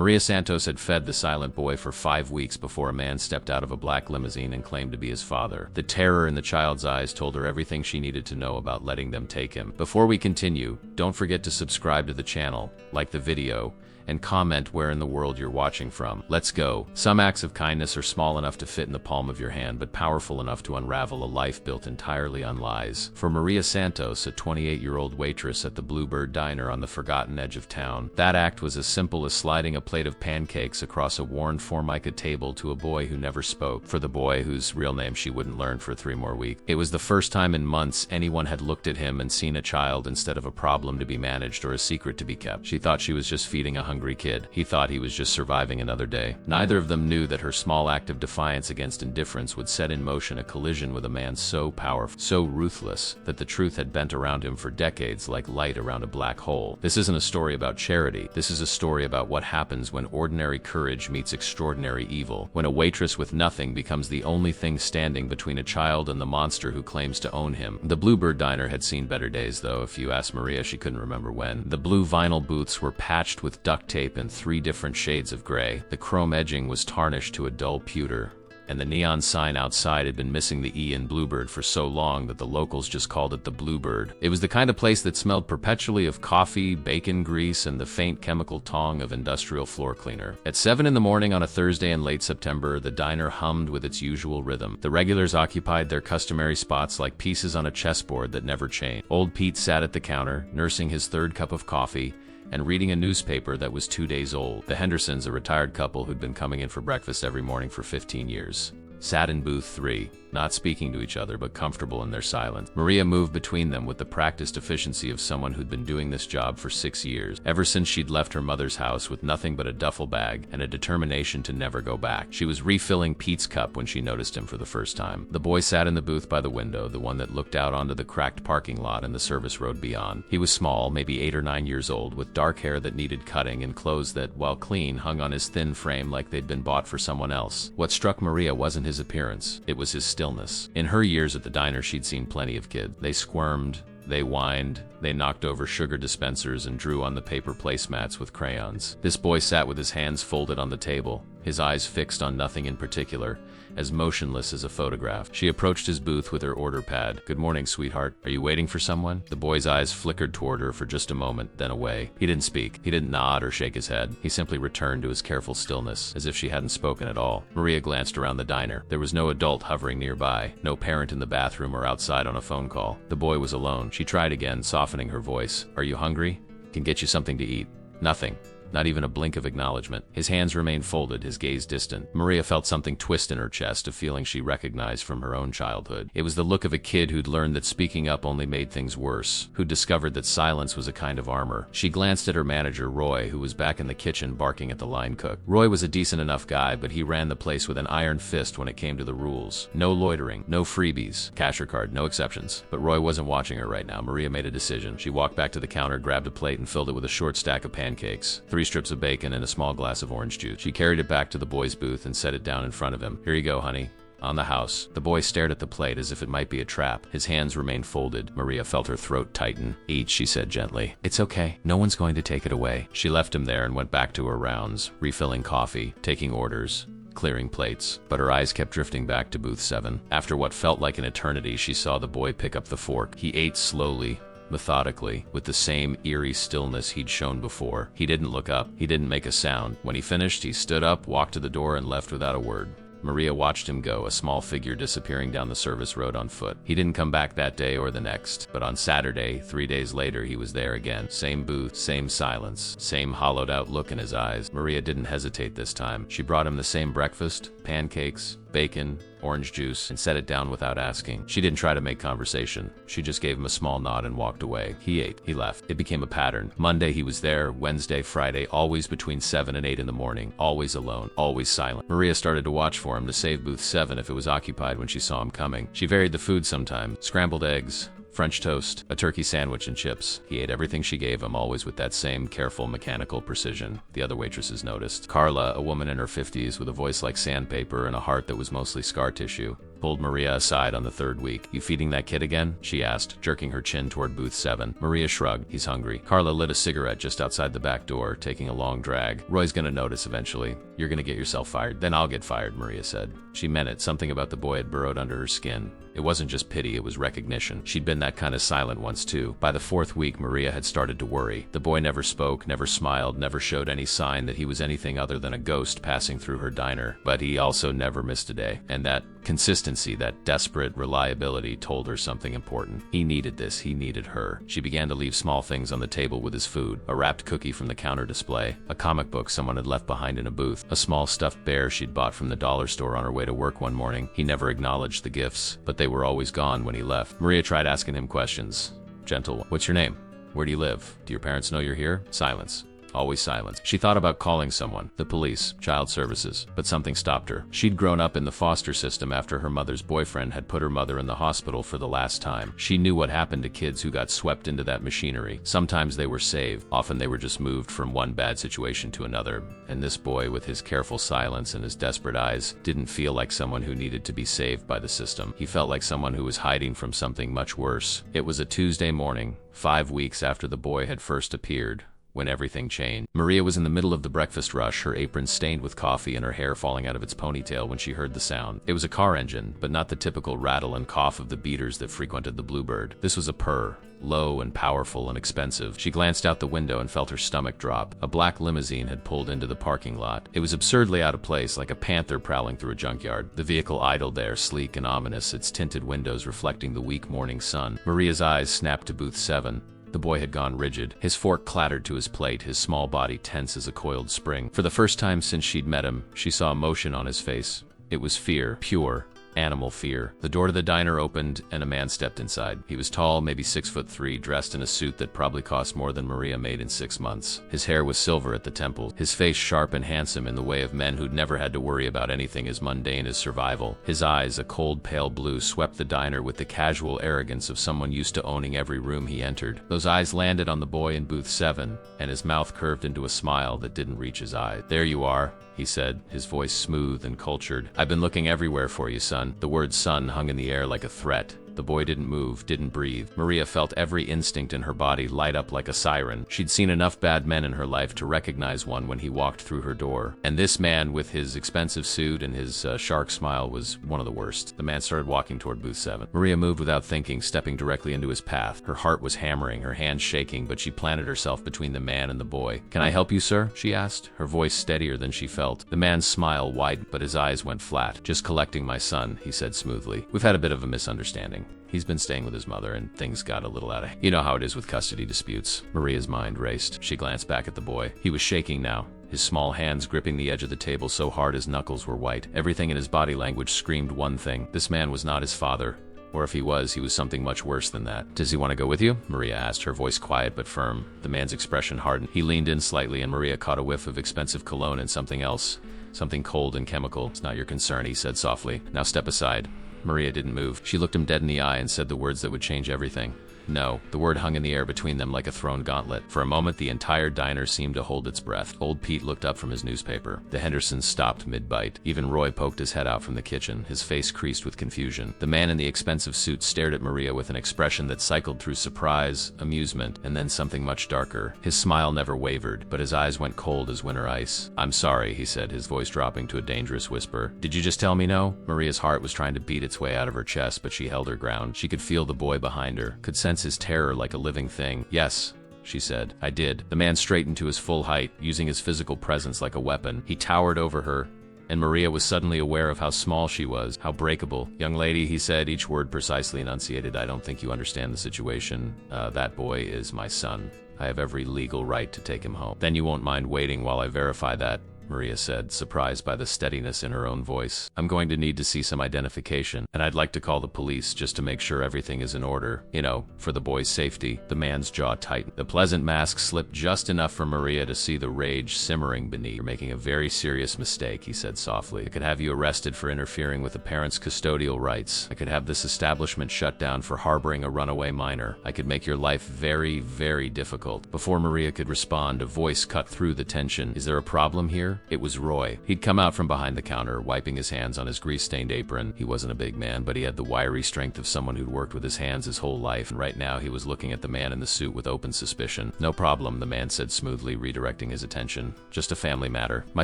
Maria Santos had fed the silent boy for 5 weeks before a man stepped out of a black limousine and claimed to be his father. The terror in the child's eyes told her everything she needed to know about letting them take him. Before we continue, don't forget to subscribe to the channel, like the video, and comment where in the world you're watching from. Let's go. Some acts of kindness are small enough to fit in the palm of your hand, but powerful enough to unravel a life built entirely on lies. For Maria Santos, a 28-year-old waitress at the Bluebird Diner on the forgotten edge of town, that act was as simple as sliding a plate of pancakes across a worn Formica table to a boy who never spoke. For the boy whose real name she wouldn't learn for 3 more weeks. It was the first time in months anyone had looked at him and seen a child instead of a problem to be managed or a secret to be kept. She thought she was just feeding a hungry kid. He thought he was just surviving another day. Neither of them knew that her small act of defiance against indifference would set in motion a collision with a man so powerful, so ruthless, that the truth had bent around him for decades like light around a black hole. This isn't a story about charity. This is a story about what happens when ordinary courage meets extraordinary evil, when a waitress with nothing becomes the only thing standing between a child and the monster who claims to own him. The Bluebird Diner had seen better days, though. If you ask Maria, she couldn't remember when. The blue vinyl booths were patched with duct tape in 3 different shades of gray. The chrome edging was tarnished to a dull pewter, and the neon sign outside had been missing the E in Bluebird for so long that the locals just called it the Bluebird. It was the kind of place that smelled perpetually of coffee, bacon grease, and the faint chemical tong of industrial floor cleaner. At 7 in the morning on a Thursday in late September, the diner hummed with its usual rhythm. The regulars occupied their customary spots like pieces on a chessboard that never changed. Old Pete sat at the counter, nursing his 3rd cup of coffee, and reading a newspaper that was 2 days old. The Hendersons, a retired couple who'd been coming in for breakfast every morning for 15 years, sat in booth 3, not speaking to each other but comfortable in their silence. Maria moved between them with the practiced efficiency of someone who'd been doing this job for 6 years, ever since she'd left her mother's house with nothing but a duffel bag and a determination to never go back. She was refilling Pete's cup when she noticed him for the first time. The boy sat in the booth by the window, the one that looked out onto the cracked parking lot and the service road beyond. He was small, maybe 8 or 9 years old, with dark hair that needed cutting and clothes that, while clean, hung on his thin frame like they'd been bought for someone else. What struck Maria wasn't his appearance, it was his stillness. In her years at the diner, she'd seen plenty of kids. They squirmed, they whined, they knocked over sugar dispensers and drew on the paper placemats with crayons. This boy sat with his hands folded on the table, his eyes fixed on nothing in particular, as motionless as a photograph. She approached his booth with her order pad. "Good morning, sweetheart. Are you waiting for someone?" The boy's eyes flickered toward her for just a moment, then away. He didn't speak. He didn't nod or shake his head. He simply returned to his careful stillness, as if she hadn't spoken at all. Maria glanced around the diner. There was no adult hovering nearby, no parent in the bathroom or outside on a phone call. The boy was alone. She tried again, softening her voice. "Are you hungry? Can get you something to eat." Nothing. Not even a blink of acknowledgement. His hands remained folded, his gaze distant. Maria felt something twist in her chest, a feeling she recognized from her own childhood. It was the look of a kid who'd learned that speaking up only made things worse, who'd discovered that silence was a kind of armor. She glanced at her manager, Roy, who was back in the kitchen barking at the line cook. Roy was a decent enough guy, but he ran the place with an iron fist when it came to the rules. No loitering, no freebies, cash or card, no exceptions. But Roy wasn't watching her right now. Maria made a decision. She walked back to the counter, grabbed a plate, and filled it with a short stack of pancakes, 3 strips of bacon, and a small glass of orange juice. She carried it back to the boy's booth and set it down in front of him. "Here you go, honey. On the house." The boy stared at the plate as if it might be a trap. His hands remained folded. Maria felt her throat tighten. "Eat," she said gently. "It's okay. No one's going to take it away." She left him there and went back to her rounds, refilling coffee, taking orders, clearing plates, but her eyes kept drifting back to booth 7. After what felt like an eternity, she saw the boy pick up the fork. He ate slowly, methodically, with the same eerie stillness he'd shown before. He didn't look up. He didn't make a sound. When he finished, he stood up, walked to the door, and left without a word. Maria watched him go, a small figure disappearing down the service road on foot. He didn't come back that day or the next, but on Saturday, 3 days later, he was there again. Same booth, same silence, same hollowed-out look in his eyes. Maria didn't hesitate this time. She brought him the same breakfast, pancakes, bacon, orange juice, and set it down without asking. She didn't try to make conversation. She just gave him a small nod and walked away. He ate. He left. It became a pattern. Monday he was there, Wednesday, Friday, always between 7 and 8 in the morning, always alone, always silent. Maria started to watch for him to save booth 7 if it was occupied when she saw him coming. She varied the food sometimes. Scrambled eggs, French toast, a turkey sandwich, and chips. He ate everything she gave him, always with that same careful, mechanical precision. The other waitresses noticed. Carla, a woman in her 50s with a voice like sandpaper and a heart that was mostly scar tissue, pulled Maria aside on the third week. "You feeding that kid again?" she asked, jerking her chin toward booth 7. Maria shrugged. "He's hungry." Carla lit a cigarette just outside the back door, taking a long drag. "Roy's gonna notice eventually. You're gonna get yourself fired." "Then I'll get fired," Maria said. She meant it. Something about the boy had burrowed under her skin. It wasn't just pity, it was recognition. She'd been that kind of silent once too. By the 4th week, Maria had started to worry. The boy never spoke, never smiled, never showed any sign that he was anything other than a ghost passing through her diner. But he also never missed a day. And that consistency, that desperate reliability told her something important. He needed this, he needed her. She began to leave small things on the table with his food. A wrapped cookie from the counter display, a comic book someone had left behind in a booth, a small stuffed bear she'd bought from the dollar store on her way to work one morning. He never acknowledged the gifts, but they were always gone when he left. Maria tried asking him questions. Gentle. "What's your name? Where do you live? Do your parents know you're here?" Silence. Always silence. She thought about calling someone, the police, child services, but something stopped her. She'd grown up in the foster system after her mother's boyfriend had put her mother in the hospital for the last time. She knew what happened to kids who got swept into that machinery. Sometimes they were saved, often they were just moved from one bad situation to another. And this boy, with his careful silence and his desperate eyes, didn't feel like someone who needed to be saved by the system. He felt like someone who was hiding from something much worse. It was a Tuesday morning, 5 weeks after the boy had first appeared, when everything changed. Maria was in the middle of the breakfast rush, her apron stained with coffee and her hair falling out of its ponytail when she heard the sound. It was a car engine, but not the typical rattle and cough of the beaters that frequented the Bluebird. This was a purr, low and powerful and expensive. She glanced out the window and felt her stomach drop. A black limousine had pulled into the parking lot. It was absurdly out of place, like a panther prowling through a junkyard. The vehicle idled there, sleek and ominous, its tinted windows reflecting the weak morning sun. Maria's eyes snapped to booth 7. The boy had gone rigid. His fork clattered to his plate, his small body tense as a coiled spring. For the first time since she'd met him, she saw emotion on his face. It was fear, pure, animal fear. The door to the diner opened and a man stepped inside. He was tall, maybe 6'3", dressed in a suit that probably cost more than Maria made in 6 months. His hair was silver at the temples, his face sharp and handsome in the way of men who'd never had to worry about anything as mundane as survival. His eyes, a cold pale blue, swept the diner with the casual arrogance of someone used to owning every room he entered. Those eyes landed on the boy in booth 7, and his mouth curved into a smile that didn't reach his eye. "There you are," he said, his voice smooth and cultured. "I've been looking everywhere for you, son." The word son hung in the air like a threat. The boy didn't move, didn't breathe. Maria felt every instinct in her body light up like a siren. She'd seen enough bad men in her life to recognize one when he walked through her door. And this man, with his expensive suit and his shark smile, was one of the worst. The man started walking toward booth 7. Maria moved without thinking, stepping directly into his path. Her heart was hammering, her hands shaking, but she planted herself between the man and the boy. "Can I help you, sir?" she asked, her voice steadier than she felt. The man's smile widened, but his eyes went flat. "Just collecting my son," he said smoothly. "We've had a bit of a misunderstanding. He's been staying with his mother, and things got a little out of hand. You know how it is with custody disputes." Maria's mind raced. She glanced back at the boy. He was shaking now, his small hands gripping the edge of the table so hard his knuckles were white. Everything in his body language screamed one thing. This man was not his father. Or if he was something much worse than that. "Does he want to go with you?" Maria asked, her voice quiet but firm. The man's expression hardened. He leaned in slightly, and Maria caught a whiff of expensive cologne and something else. Something cold and chemical. "It's not your concern," he said softly. "Now step aside." Maria didn't move. She looked him dead in the eye and said the words that would change everything. "No." The word hung in the air between them like a thrown gauntlet. For a moment, the entire diner seemed to hold its breath. Old Pete looked up from his newspaper. The Hendersons stopped mid-bite. Even Roy poked his head out from the kitchen, his face creased with confusion. The man in the expensive suit stared at Maria with an expression that cycled through surprise, amusement, and then something much darker. His smile never wavered, but his eyes went cold as winter ice. "I'm sorry," he said, his voice dropping to a dangerous whisper. "Did you just tell me no?" Maria's heart was trying to beat its way out of her chest, but she held her ground. She could feel the boy behind her, could sense his terror like a living thing. "Yes," she said. "I did." The man straightened to his full height, using his physical presence like a weapon. He towered over her, and Maria was suddenly aware of how small she was, how breakable. "Young lady," he said, each word precisely enunciated, "I don't think you understand the situation. That boy is my son. I have every legal right to take him home." "Then you won't mind waiting while I verify that?" Maria said, surprised by the steadiness in her own voice. "I'm going to need to see some identification, and I'd like to call the police just to make sure everything is in order. You know, for the boy's safety." The man's jaw tightened. The pleasant mask slipped just enough for Maria to see the rage simmering beneath. "You're making a very serious mistake," he said softly. "I could have you arrested for interfering with a parent's custodial rights. I could have this establishment shut down for harboring a runaway minor. I could make your life very, very difficult." Before Maria could respond, a voice cut through the tension. "Is there a problem here?" It was Roy. He'd come out from behind the counter, wiping his hands on his grease-stained apron. He wasn't a big man, but he had the wiry strength of someone who'd worked with his hands his whole life, and right now he was looking at the man in the suit with open suspicion. "No problem," the man said smoothly, redirecting his attention. "Just a family matter. My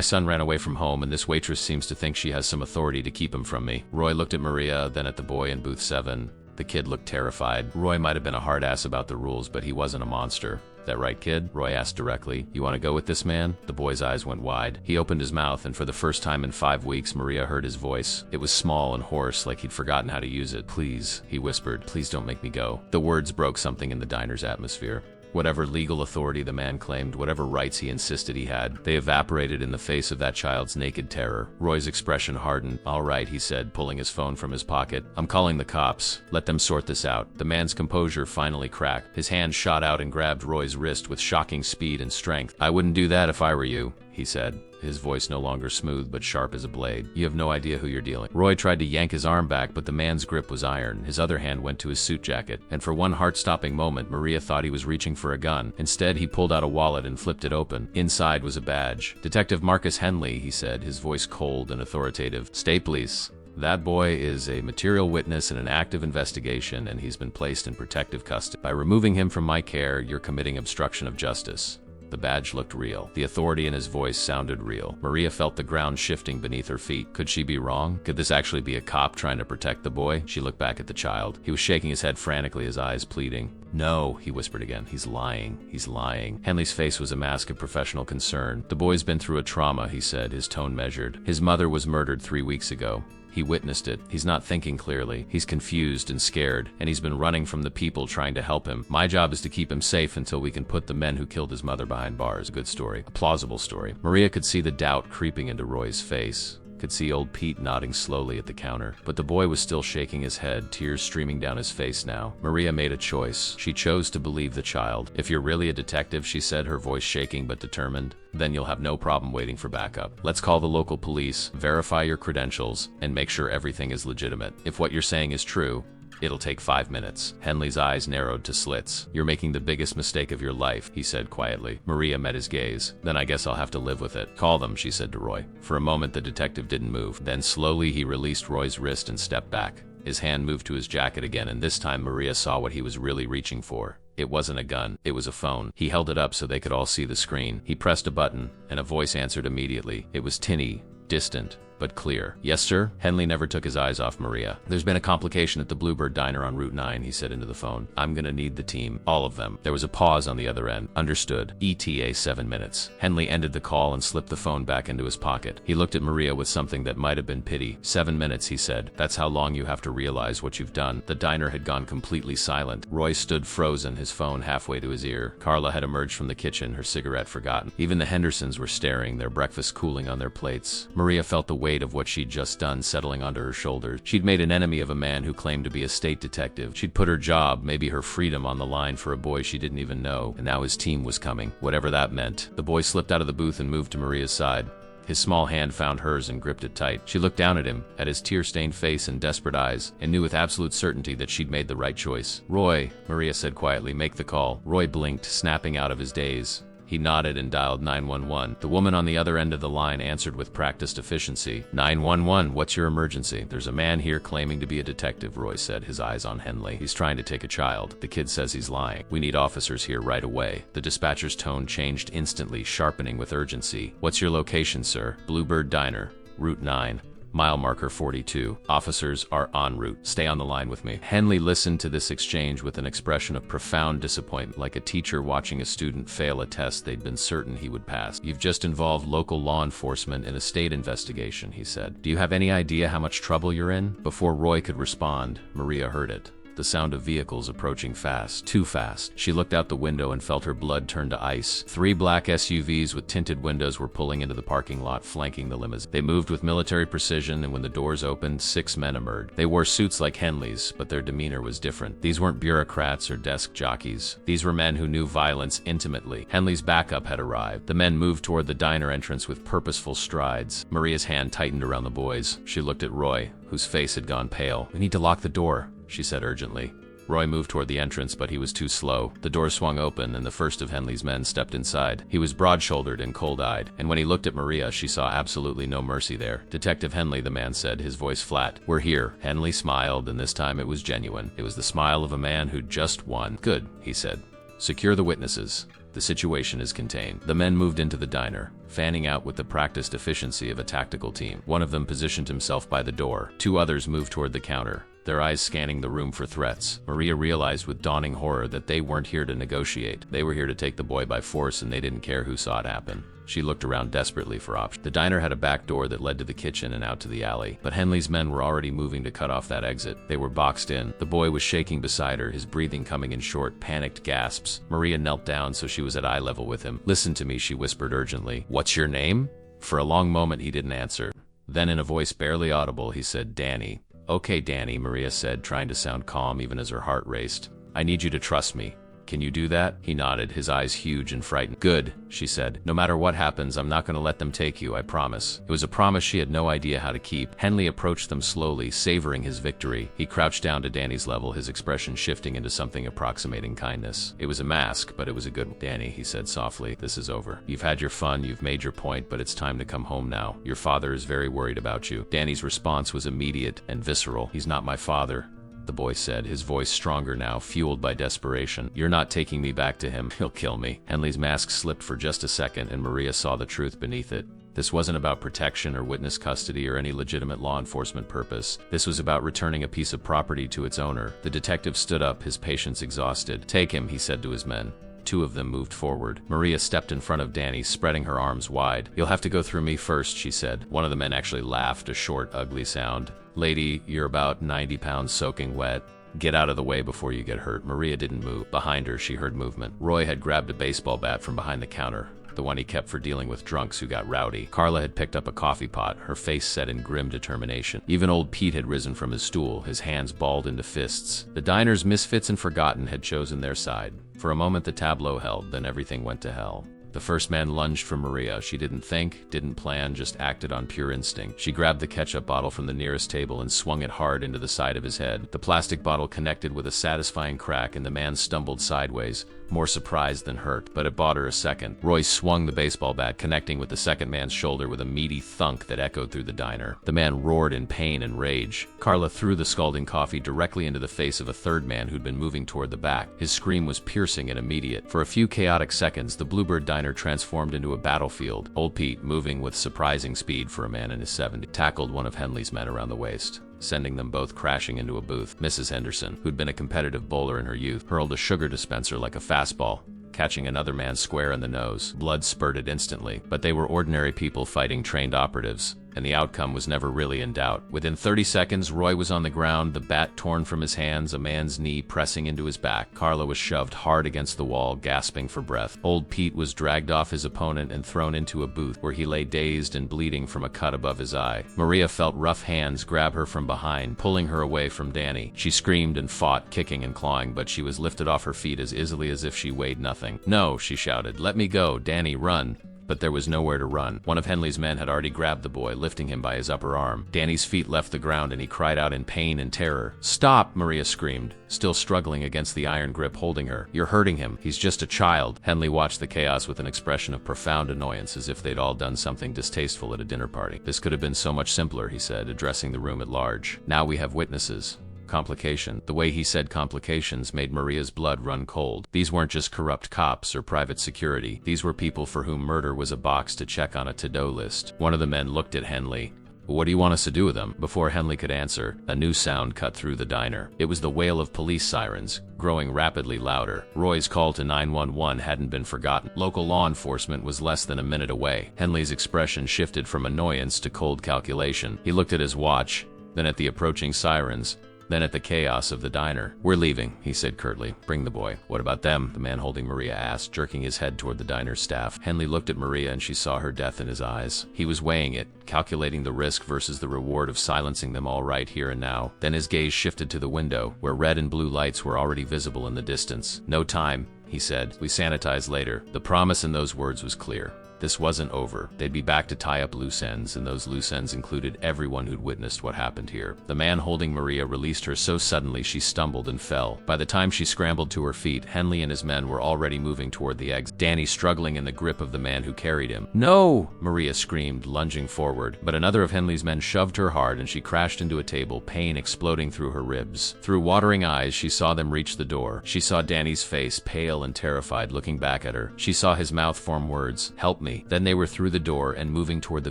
son ran away from home, and this waitress seems to think she has some authority to keep him from me." Roy looked at Maria, then at the boy in booth 7. The kid looked terrified. Roy might have been a hard ass about the rules, but he wasn't a monster. "That right, kid?" Roy asked directly. "You want to go with this man?" The boy's eyes went wide. He opened his mouth, and for the first time in 5 weeks, Maria heard his voice. It was small and hoarse, like he'd forgotten how to use it. "Please," he whispered. "Please don't make me go." The words broke something in the diner's atmosphere. Whatever legal authority the man claimed, whatever rights he insisted he had, they evaporated in the face of that child's naked terror. Roy's expression hardened. "All right," he said, pulling his phone from his pocket. "I'm calling the cops. Let them sort this out." The man's composure finally cracked. His hand shot out and grabbed Roy's wrist with shocking speed and strength. "I wouldn't do that if I were you," he said, his voice no longer smooth but sharp as a blade. "You have no idea who you're dealing." Roy tried to yank his arm back, but the man's grip was iron. His other hand went to his suit jacket, and for one heart-stopping moment, Maria thought he was reaching for a gun. Instead, he pulled out a wallet and flipped it open. Inside was a badge. "Detective Marcus Henley," he said, his voice cold and authoritative. "State Police. That boy is a material witness in an active investigation, and he's been placed in protective custody. By removing him from my care, you're committing obstruction of justice." The badge looked real. The authority in his voice sounded real. Maria felt the ground shifting beneath her feet. Could she be wrong? Could this actually be a cop trying to protect the boy? She looked back at the child. He was shaking his head frantically, his eyes pleading. "No," he whispered again. "He's lying. He's lying." Henley's face was a mask of professional concern. "The boy's been through a trauma," he said, his tone measured. "His mother was murdered 3 weeks ago. He witnessed it. He's not thinking clearly. He's confused and scared, and he's been running from the people trying to help him. My job is to keep him safe until we can put the men who killed his mother behind bars." A good story. A plausible story. Maria could see the doubt creeping into Roy's face. Could see old Pete nodding slowly at the counter. But the boy was still shaking his head, tears streaming down his face now. Maria made a choice. She chose to believe the child. "If you're really a detective," she said, her voice shaking but determined, "then you'll have no problem waiting for backup. Let's call the local police, verify your credentials, and make sure everything is legitimate. If what you're saying is true, it'll take 5 minutes." Henley's eyes narrowed to slits. "You're making the biggest mistake of your life," he said quietly. Maria met his gaze. "Then I guess I'll have to live with it." "Call them," she said to Roy. For a moment the detective didn't move. Then slowly he released Roy's wrist and stepped back. His hand moved to his jacket again, and this time Maria saw what he was really reaching for. It wasn't a gun. It was a phone. He held it up so they could all see the screen. He pressed a button, and a voice answered immediately. It was tinny, distant, but clear. "Yes, sir?" Henley never took his eyes off Maria. "There's been a complication at the Bluebird Diner on Route 9, he said into the phone. "I'm gonna need the team. All of them." There was a pause on the other end. "Understood. ETA 7 minutes. Henley ended the call and slipped the phone back into his pocket. He looked at Maria with something that might have been pity. 7 minutes, he said. "That's how long you have to realize what you've done." The diner had gone completely silent. Roy stood frozen, his phone halfway to his ear. Carla had emerged from the kitchen, her cigarette forgotten. Even the Hendersons were staring, their breakfast cooling on their plates. Maria felt the weight of what she'd just done settling onto her shoulders. She'd made an enemy of a man who claimed to be a state detective. She'd put her job, maybe her freedom, on the line for a boy she didn't even know. And now his team was coming, whatever that meant. The boy slipped out of the booth and moved to Maria's side. His small hand found hers and gripped it tight. She looked down at him, at his tear-stained face and desperate eyes, and knew with absolute certainty that she'd made the right choice. "Roy," Maria said quietly, "make the call." Roy blinked, snapping out of his daze. He nodded and dialed 911. The woman on the other end of the line answered with practiced efficiency. 911, what's your emergency? "There's a man here claiming to be a detective," Roy said, his eyes on Henley. "He's trying to take a child. The kid says he's lying. We need officers here right away." The dispatcher's tone changed instantly, sharpening with urgency. "What's your location, sir?" "Bluebird Diner, Route 9. Mile marker 42. Officers are en route. Stay on the line with me." Henley listened to this exchange with an expression of profound disappointment, like a teacher watching a student fail a test they'd been certain he would pass. "You've just involved local law enforcement in a state investigation," he said. "Do you have any idea how much trouble you're in?" Before Roy could respond, Maria heard it. The sound of vehicles approaching fast, too fast. She looked out the window and felt her blood turn to ice. 3 black SUVs with tinted windows were pulling into the parking lot, flanking the limousine. They moved with military precision, and when the doors opened, 6 men emerged. They wore suits like Henley's, but their demeanor was different. These weren't bureaucrats or desk jockeys. These were men who knew violence intimately. Henley's backup had arrived. The men moved toward the diner entrance with purposeful strides. Maria's hand tightened around the boy's. She looked at Roy, whose face had gone pale. "We need to lock the door," she said urgently. Roy moved toward the entrance, but he was too slow. The door swung open, and the first of Henley's men stepped inside. He was broad-shouldered and cold-eyed, and when he looked at Maria, she saw absolutely no mercy there. "Detective Henley," the man said, his voice flat. "We're here." Henley smiled, and this time it was genuine. It was the smile of a man who'd just won. "Good," he said. "Secure the witnesses. The situation is contained." The men moved into the diner, fanning out with the practiced efficiency of a tactical team. One of them positioned himself by the door. Two others moved toward the counter, their eyes scanning the room for threats. Maria realized with dawning horror that they weren't here to negotiate. They were here to take the boy by force, and they didn't care who saw it happen. She looked around desperately for options. The diner had a back door that led to the kitchen and out to the alley, but Henley's men were already moving to cut off that exit. They were boxed in. The boy was shaking beside her, his breathing coming in short, panicked gasps. Maria knelt down so she was at eye level with him. "Listen to me," she whispered urgently. "What's your name?" For a long moment he didn't answer. Then in a voice barely audible, he said, "Danny." "Okay, Danny," Maria said, trying to sound calm even as her heart raced. "I need you to trust me. Can you do that?" He nodded, his eyes huge and frightened. "Good," she said. "No matter what happens, I'm not going to let them take you, I promise." It was a promise she had no idea how to keep. Henley approached them slowly, savoring his victory. He crouched down to Danny's level, his expression shifting into something approximating kindness. It was a mask, but it was a good one. "Danny," he said softly, "this is over. You've had your fun, you've made your point, but it's time to come home now. Your father is very worried about you." Danny's response was immediate and visceral. "He's not my father," the boy said, his voice stronger now, fueled by desperation. "You're not taking me back to him. He'll kill me." Henley's mask slipped for just a second, and Maria saw the truth beneath it. This wasn't about protection or witness custody or any legitimate law enforcement purpose. This was about returning a piece of property to its owner. The detective stood up, his patience exhausted. "Take him," he said to his men. Two of them moved forward. Maria stepped in front of Danny, spreading her arms wide. "You'll have to go through me first," she said. One of the men actually laughed, a short, ugly sound. "Lady, you're about 90 pounds soaking wet. Get out of the way before you get hurt." Maria didn't move. Behind her, she heard movement. Roy had grabbed a baseball bat from behind the counter, the one he kept for dealing with drunks who got rowdy. Carla had picked up a coffee pot, her face set in grim determination. Even old Pete had risen from his stool, his hands balled into fists. The diner's misfits and forgotten had chosen their side. For a moment the tableau held, then everything went to hell. The first man lunged for Maria. She didn't think, didn't plan, just acted on pure instinct. She grabbed the ketchup bottle from the nearest table and swung it hard into the side of his head. The plastic bottle connected with a satisfying crack, and the man stumbled sideways, more surprised than hurt, but it bought her a second. Roy swung the baseball bat, connecting with the second man's shoulder with a meaty thunk that echoed through the diner. The man roared in pain and rage. Carla threw the scalding coffee directly into the face of a third man who'd been moving toward the back. His scream was piercing and immediate. For a few chaotic seconds, the Bluebird diner transformed into a battlefield. Old Pete, moving with surprising speed for a man in his 70s, tackled one of Henley's men around the waist, sending them both crashing into a booth. Mrs. Henderson, who'd been a competitive bowler in her youth, hurled a sugar dispenser like a fastball, catching another man square in the nose. Blood spurted instantly, but they were ordinary people fighting trained operatives, and the outcome was never really in doubt. Within 30 seconds, Roy was on the ground, the bat torn from his hands, a man's knee pressing into his back. Carla was shoved hard against the wall, gasping for breath. Old Pete was dragged off his opponent and thrown into a booth where he lay dazed and bleeding from a cut above his eye. Maria felt rough hands grab her from behind, pulling her away from Danny. She screamed and fought, kicking and clawing, but she was lifted off her feet as easily as if she weighed nothing. "No," she shouted. "Let me go. Danny, run." But there was nowhere to run. One of Henley's men had already grabbed the boy, lifting him by his upper arm. Danny's feet left the ground and he cried out in pain and terror. "Stop!" Maria screamed, still struggling against the iron grip holding her. "You're hurting him. He's just a child." Henley watched the chaos with an expression of profound annoyance, as if they'd all done something distasteful at a dinner party. "This could have been so much simpler," he said, addressing the room at large. "Now we have witnesses. Complication." The way he said complications made Maria's blood run cold. These weren't just corrupt cops or private security. These were people for whom murder was a box to check on a to-do list. One of the men looked at Henley. "What do you want us to do with them?" Before Henley could answer, a new sound cut through the diner. It was the wail of police sirens, growing rapidly louder. Roy's call to 911 hadn't been forgotten. Local law enforcement was less than a minute away. Henley's expression shifted from annoyance to cold calculation. He looked at his watch, then at the approaching sirens, then at the chaos of the diner. "We're leaving," he said curtly. "Bring the boy." "What about them?" the man holding Maria asked, jerking his head toward the diner's staff. Henley looked at Maria and she saw her death in his eyes. He was weighing it, calculating the risk versus the reward of silencing them all right here and now. Then his gaze shifted to the window, where red and blue lights were already visible in the distance. "No time," he said. "We sanitize later." The promise in those words was clear. This wasn't over. They'd be back to tie up loose ends, and those loose ends included everyone who'd witnessed what happened here. The man holding Maria released her so suddenly she stumbled and fell. By the time she scrambled to her feet, Henley and his men were already moving toward the exit, Danny struggling in the grip of the man who carried him. "No!" Maria screamed, lunging forward, but another of Henley's men shoved her hard and she crashed into a table, pain exploding through her ribs. Through watering eyes, she saw them reach the door. She saw Danny's face, pale and terrified, looking back at her. She saw his mouth form words, "Help me." Then they were through the door and moving toward the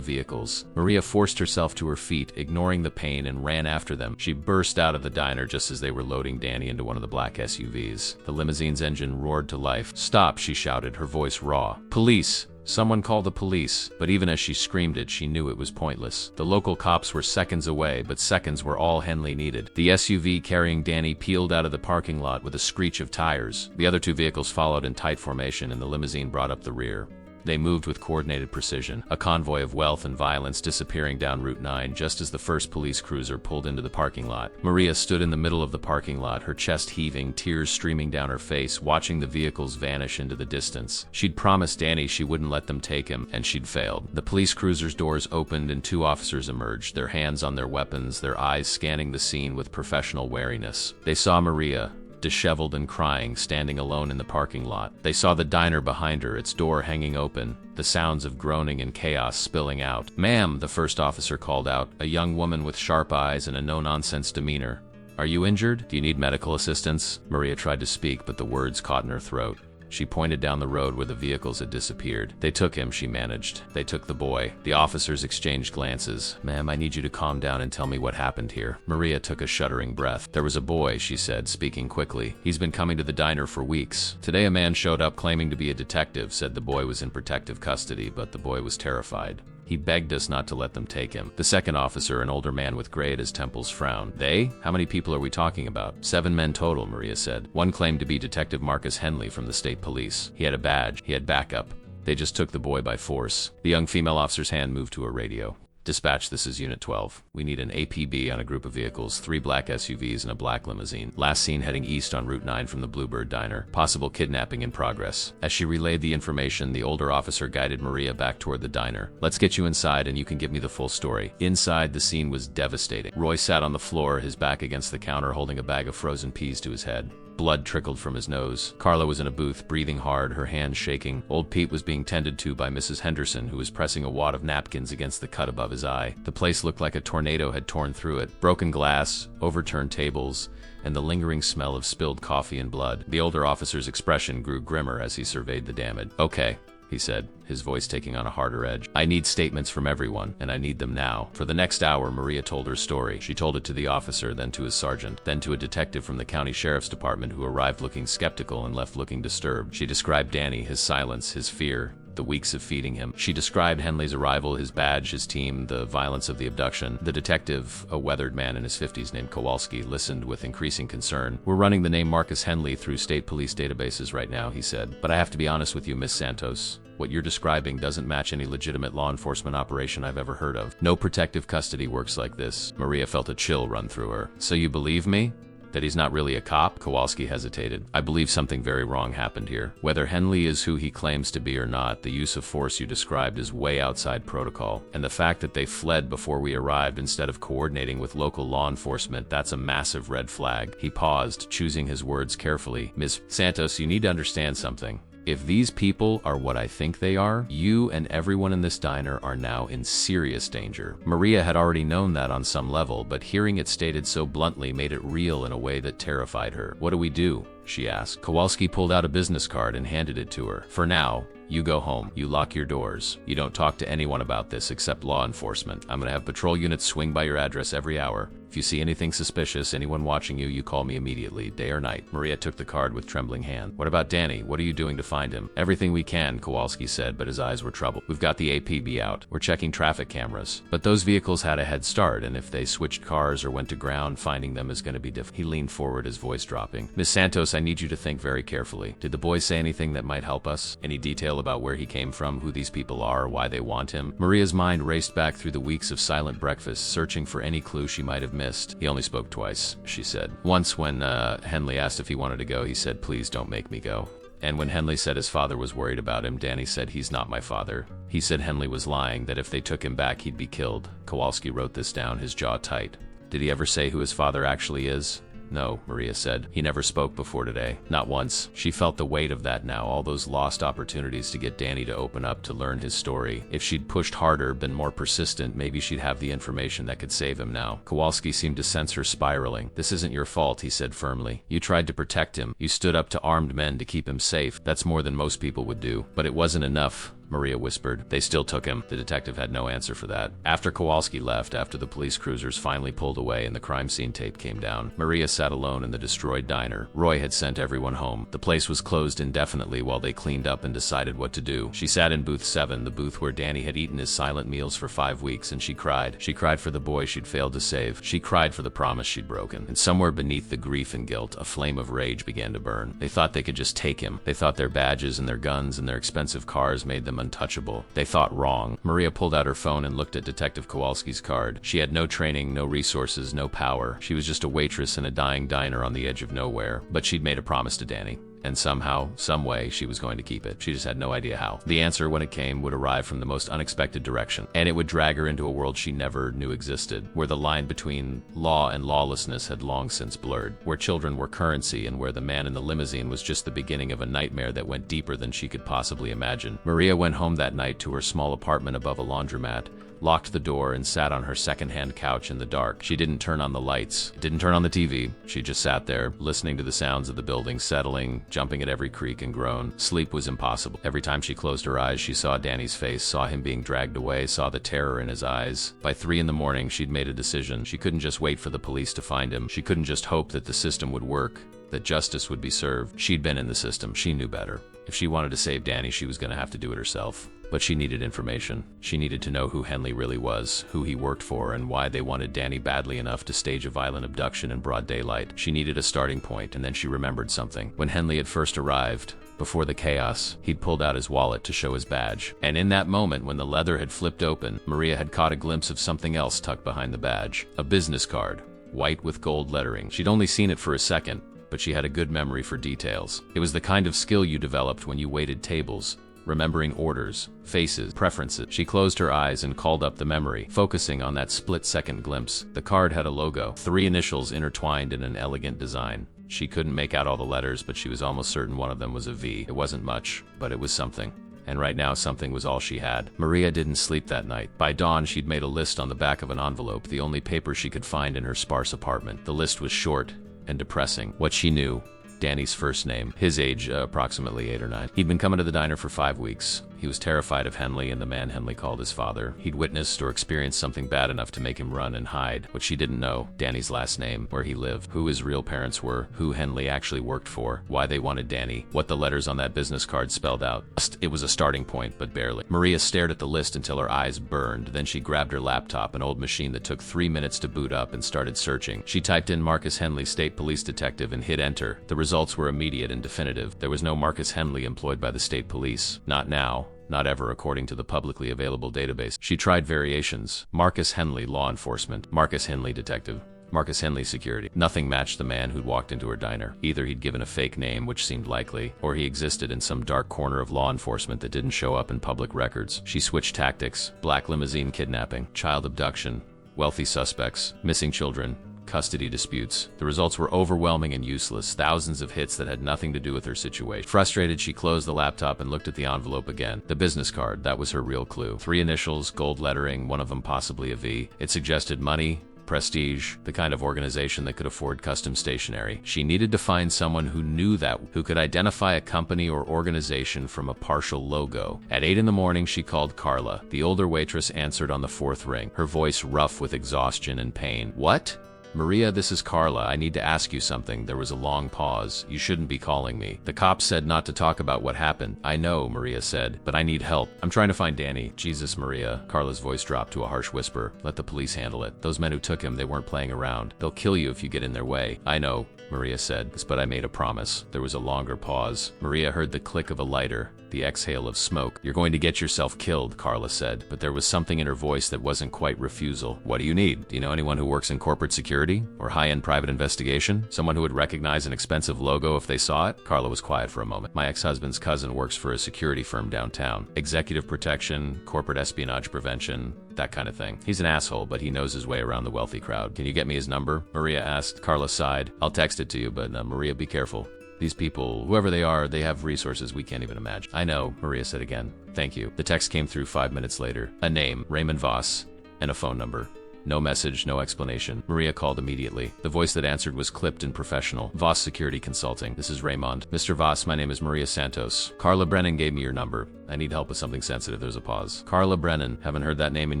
vehicles. Maria forced herself to her feet, ignoring the pain, and ran after them. She burst out of the diner just as they were loading Danny into one of the black SUVs. The limousine's engine roared to life. "Stop," she shouted, her voice raw. "Police! Someone call the police." But even as she screamed it, she knew it was pointless. The local cops were seconds away, but seconds were all Henley needed. The SUV carrying Danny peeled out of the parking lot with a screech of tires. The other two vehicles followed in tight formation, and the limousine brought up the rear. They moved with coordinated precision, a convoy of wealth and violence disappearing down Route 9 just as the first police cruiser pulled into the parking lot. Maria stood in the middle of the parking lot, her chest heaving, tears streaming down her face, watching the vehicles vanish into the distance. She'd promised Danny she wouldn't let them take him, and she'd failed. The police cruiser's doors opened and two officers emerged, their hands on their weapons, their eyes scanning the scene with professional wariness. They saw Maria, disheveled and crying, standing alone in the parking lot. They saw the diner behind her, its door hanging open, the sounds of groaning and chaos spilling out. "Ma'am," the first officer called out, a young woman with sharp eyes and a no-nonsense demeanor. "Are you injured? Do you need medical assistance?" Maria tried to speak, but the words caught in her throat. She pointed down the road where the vehicles had disappeared. "They took him," she managed. "They took the boy." The officers exchanged glances. "Ma'am, I need you to calm down and tell me what happened here." Maria took a shuddering breath. "There was a boy," she said, speaking quickly. "He's been coming to the diner for weeks. Today a man showed up claiming to be a detective, said the boy was in protective custody, but the boy was terrified. He begged us not to let them take him." The second officer, an older man with gray at his temples, frowned. "They? How many people are we talking about?" "7 men total," Maria said. "One claimed to be Detective Marcus Henley from the state police. He had a badge. He had backup. They just took the boy by force." The young female officer's hand moved to a radio. "Dispatch, this is Unit 12. We need an APB on a group of vehicles, 3 black SUVs and a black limousine. Last seen heading east on Route 9 from the Bluebird Diner. Possible kidnapping in progress." As she relayed the information, the older officer guided Maria back toward the diner. "Let's get you inside and you can give me the full story." Inside, the scene was devastating. Roy sat on the floor, his back against the counter, holding a bag of frozen peas to his head. Blood trickled from his nose. Carla was in a booth, breathing hard, her hands shaking. Old Pete was being tended to by Mrs. Henderson, who was pressing a wad of napkins against the cut above his eye. The place looked like a tornado had torn through it. Broken glass, overturned tables, and the lingering smell of spilled coffee and blood. The older officer's expression grew grimmer as he surveyed the damage. "Okay," he said, his voice taking on a harder edge. "I need statements from everyone, and I need them now." For the next hour, Maria told her story. She told it to the officer, then to his sergeant, then to a detective from the county sheriff's department who arrived looking skeptical and left looking disturbed. She described Danny, his silence, his fear, the weeks of feeding him. She described Henley's arrival, his badge, his team, the violence of the abduction. The detective, a weathered man in his 50s named Kowalski, listened with increasing concern. "We're running the name Marcus Henley through state police databases right now," he said. "But I have to be honest with you, Miss Santos. What you're describing doesn't match any legitimate law enforcement operation I've ever heard of. No protective custody works like this." Maria felt a chill run through her. "So you believe me? That he's not really a cop?" Kowalski hesitated. "I believe something very wrong happened here. Whether Henley is who he claims to be or not, the use of force you described is way outside protocol. And the fact that they fled before we arrived instead of coordinating with local law enforcement, that's a massive red flag." He paused, choosing his words carefully. "Ms. Santos, you need to understand something. If these people are what I think they are, you and everyone in this diner are now in serious danger." Maria had already known that on some level, but hearing it stated so bluntly made it real in a way that terrified her. "What do we do?" she asked. Kowalski pulled out a business card and handed it to her. "For now, you go home. You lock your doors. You don't talk to anyone about this except law enforcement. I'm gonna have patrol units swing by your address every hour. If you see anything suspicious, anyone watching you, you call me immediately, day or night." Maria took the card with trembling hand. "What about Danny? What are you doing to find him?" "Everything we can," Kowalski said, but his eyes were troubled. "We've got the APB out. We're checking traffic cameras. But those vehicles had a head start, and if they switched cars or went to ground, finding them is going to be difficult." He leaned forward, his voice dropping. "Miss Santos, I need you to think very carefully. Did the boy say anything that might help us? Any detail about where he came from, who these people are, why they want him?" Maria's mind raced back through the weeks of silent breakfast, searching for any clue she might have missed. "He only spoke twice," she said. "Once when Henley asked if he wanted to go, he said, 'Please don't make me go.' And when Henley said his father was worried about him, Danny said, "He's not my father." He said Henley was lying, that if they took him back, he'd be killed. Kowalski wrote this down, his jaw tight. Did he ever say who his father actually is? No, Maria said. He never spoke before today. Not once. She felt the weight of that now, all those lost opportunities to get Danny to open up, to learn his story. If she'd pushed harder, been more persistent, maybe she'd have the information that could save him now. Kowalski seemed to sense her spiraling. "This isn't your fault," he said firmly. "You tried to protect him. You stood up to armed men to keep him safe. That's more than most people would do. But it wasn't enough," Maria whispered. "They still took him." The detective had no answer for that. After Kowalski left, after the police cruisers finally pulled away and the crime scene tape came down, Maria sat alone in the destroyed diner. Roy had sent everyone home. The place was closed indefinitely while they cleaned up and decided what to do. She sat in booth 7, the booth where Danny had eaten his silent meals for 5 weeks, and she cried. She cried for the boy she'd failed to save. She cried for the promise she'd broken. And somewhere beneath the grief and guilt, a flame of rage began to burn. They thought they could just take him. They thought their badges and their guns and their expensive cars made them untouchable. They thought wrong. Maria pulled out her phone and looked at Detective Kowalski's card. She had no training, no resources, no power. She was just a waitress in a dying diner on the edge of nowhere. But she'd made a promise to Danny. And somehow, some way, she was going to keep it. She just had no idea how. The answer, when it came, would arrive from the most unexpected direction. And it would drag her into a world she never knew existed, where the line between law and lawlessness had long since blurred, where children were currency, and where the man in the limousine was just the beginning of a nightmare that went deeper than she could possibly imagine. Maria went home that night to her small apartment above a laundromat, locked the door, and sat on her second-hand couch in the dark. She didn't turn on the lights, didn't turn on the TV. She just sat there, listening to the sounds of the building settling, jumping at every creak and groan. Sleep was impossible. Every time she closed her eyes, she saw Danny's face, saw him being dragged away, saw the terror in his eyes. By 3 in the morning, she'd made a decision. She couldn't just wait for the police to find him. She couldn't just hope that the system would work, that justice would be served. She'd been in the system. She knew better. If she wanted to save Danny, she was going to have to do it herself. But she needed information. She needed to know who Henley really was, who he worked for, and why they wanted Danny badly enough to stage a violent abduction in broad daylight. She needed a starting point, and then she remembered something. When Henley had first arrived, before the chaos, he'd pulled out his wallet to show his badge. And in that moment, when the leather had flipped open, Maria had caught a glimpse of something else tucked behind the badge. A business card, white with gold lettering. She'd only seen it for a second, but she had a good memory for details. It was the kind of skill you developed when you waited tables, remembering orders, faces, preferences. She closed her eyes and called up the memory, focusing on that split-second glimpse. The card had a logo, 3 initials intertwined in an elegant design. She couldn't make out all the letters, but she was almost certain one of them was a V. It wasn't much, but it was something. And right now, something was all she had. Maria didn't sleep that night. By dawn, she'd made a list on the back of an envelope, the only paper she could find in her sparse apartment. The list was short and depressing. What she knew: Danny's first name, his age, approximately 8 or 9. He'd been coming to the diner for 5 weeks. He was terrified of Henley and the man Henley called his father. He'd witnessed or experienced something bad enough to make him run and hide. What she didn't know: Danny's last name, where he lived, who his real parents were, who Henley actually worked for, why they wanted Danny, what the letters on that business card spelled out. It was a starting point, but barely. Maria stared at the list until her eyes burned. Then she grabbed her laptop, an old machine that took 3 minutes to boot up, and started searching. She typed in Marcus Henley, state police detective, and hit enter. The results were immediate and definitive. There was no Marcus Henley employed by the state police. Not now. Not ever, according to the publicly available database. She tried variations. Marcus Henley, law enforcement. Marcus Henley, detective. Marcus Henley, security. Nothing matched the man who'd walked into her diner. Either he'd given a fake name, which seemed likely, or he existed in some dark corner of law enforcement that didn't show up in public records. She switched tactics: black limousine kidnapping, child abduction, wealthy suspects, missing children, custody disputes. The results were overwhelming and useless, thousands of hits that had nothing to do with her situation. Frustrated, she closed the laptop and looked at the envelope again. The business card, that was her real clue. 3 initials, gold lettering, one of them possibly a V. It suggested money, prestige, the kind of organization that could afford custom stationery. She needed to find someone who knew that, who could identify a company or organization from a partial logo. At 8 in the morning, she called Carla. The older waitress answered on the 4th ring, her voice rough with exhaustion and pain. "What?" "Maria, this is Carla. I need to ask you something." There was a long pause. "You shouldn't be calling me. The cops said not to talk about what happened." "I know," Maria said, "but I need help. I'm trying to find Danny." "Jesus, Maria." Carla's voice dropped to a harsh whisper. "Let the police handle it. Those men who took him, they weren't playing around. They'll kill you if you get in their way." "I know," Maria said, "but I made a promise." There was a longer pause. Maria heard the click of a lighter, the exhale of smoke. "You're going to get yourself killed," Carla said, but there was something in her voice that wasn't quite refusal. "What do you need? Do you know anyone who works in corporate security?" security? Or high-end private investigation? Someone who would recognize an expensive logo if they saw it? Carla was quiet for a moment. My ex-husband's cousin works for a security firm downtown. Executive protection, corporate espionage prevention, that kind of thing. He's an asshole, but he knows his way around the wealthy crowd. Can you get me his number? Maria asked. Carla sighed. I'll text it to you, but Maria, be careful. These people, whoever they are, they have resources we can't even imagine. I know, Maria said again. Thank you. The text came through 5 minutes later. A name, Raymond Voss, and a phone number. No message, no explanation. Maria called immediately. The voice that answered was clipped and professional. Voss Security Consulting. This is Raymond. Mr. Voss, my name is Maria Santos. Carla Brennan gave me your number. I need help with something sensitive. There's a pause. Carla Brennan. Haven't heard that name in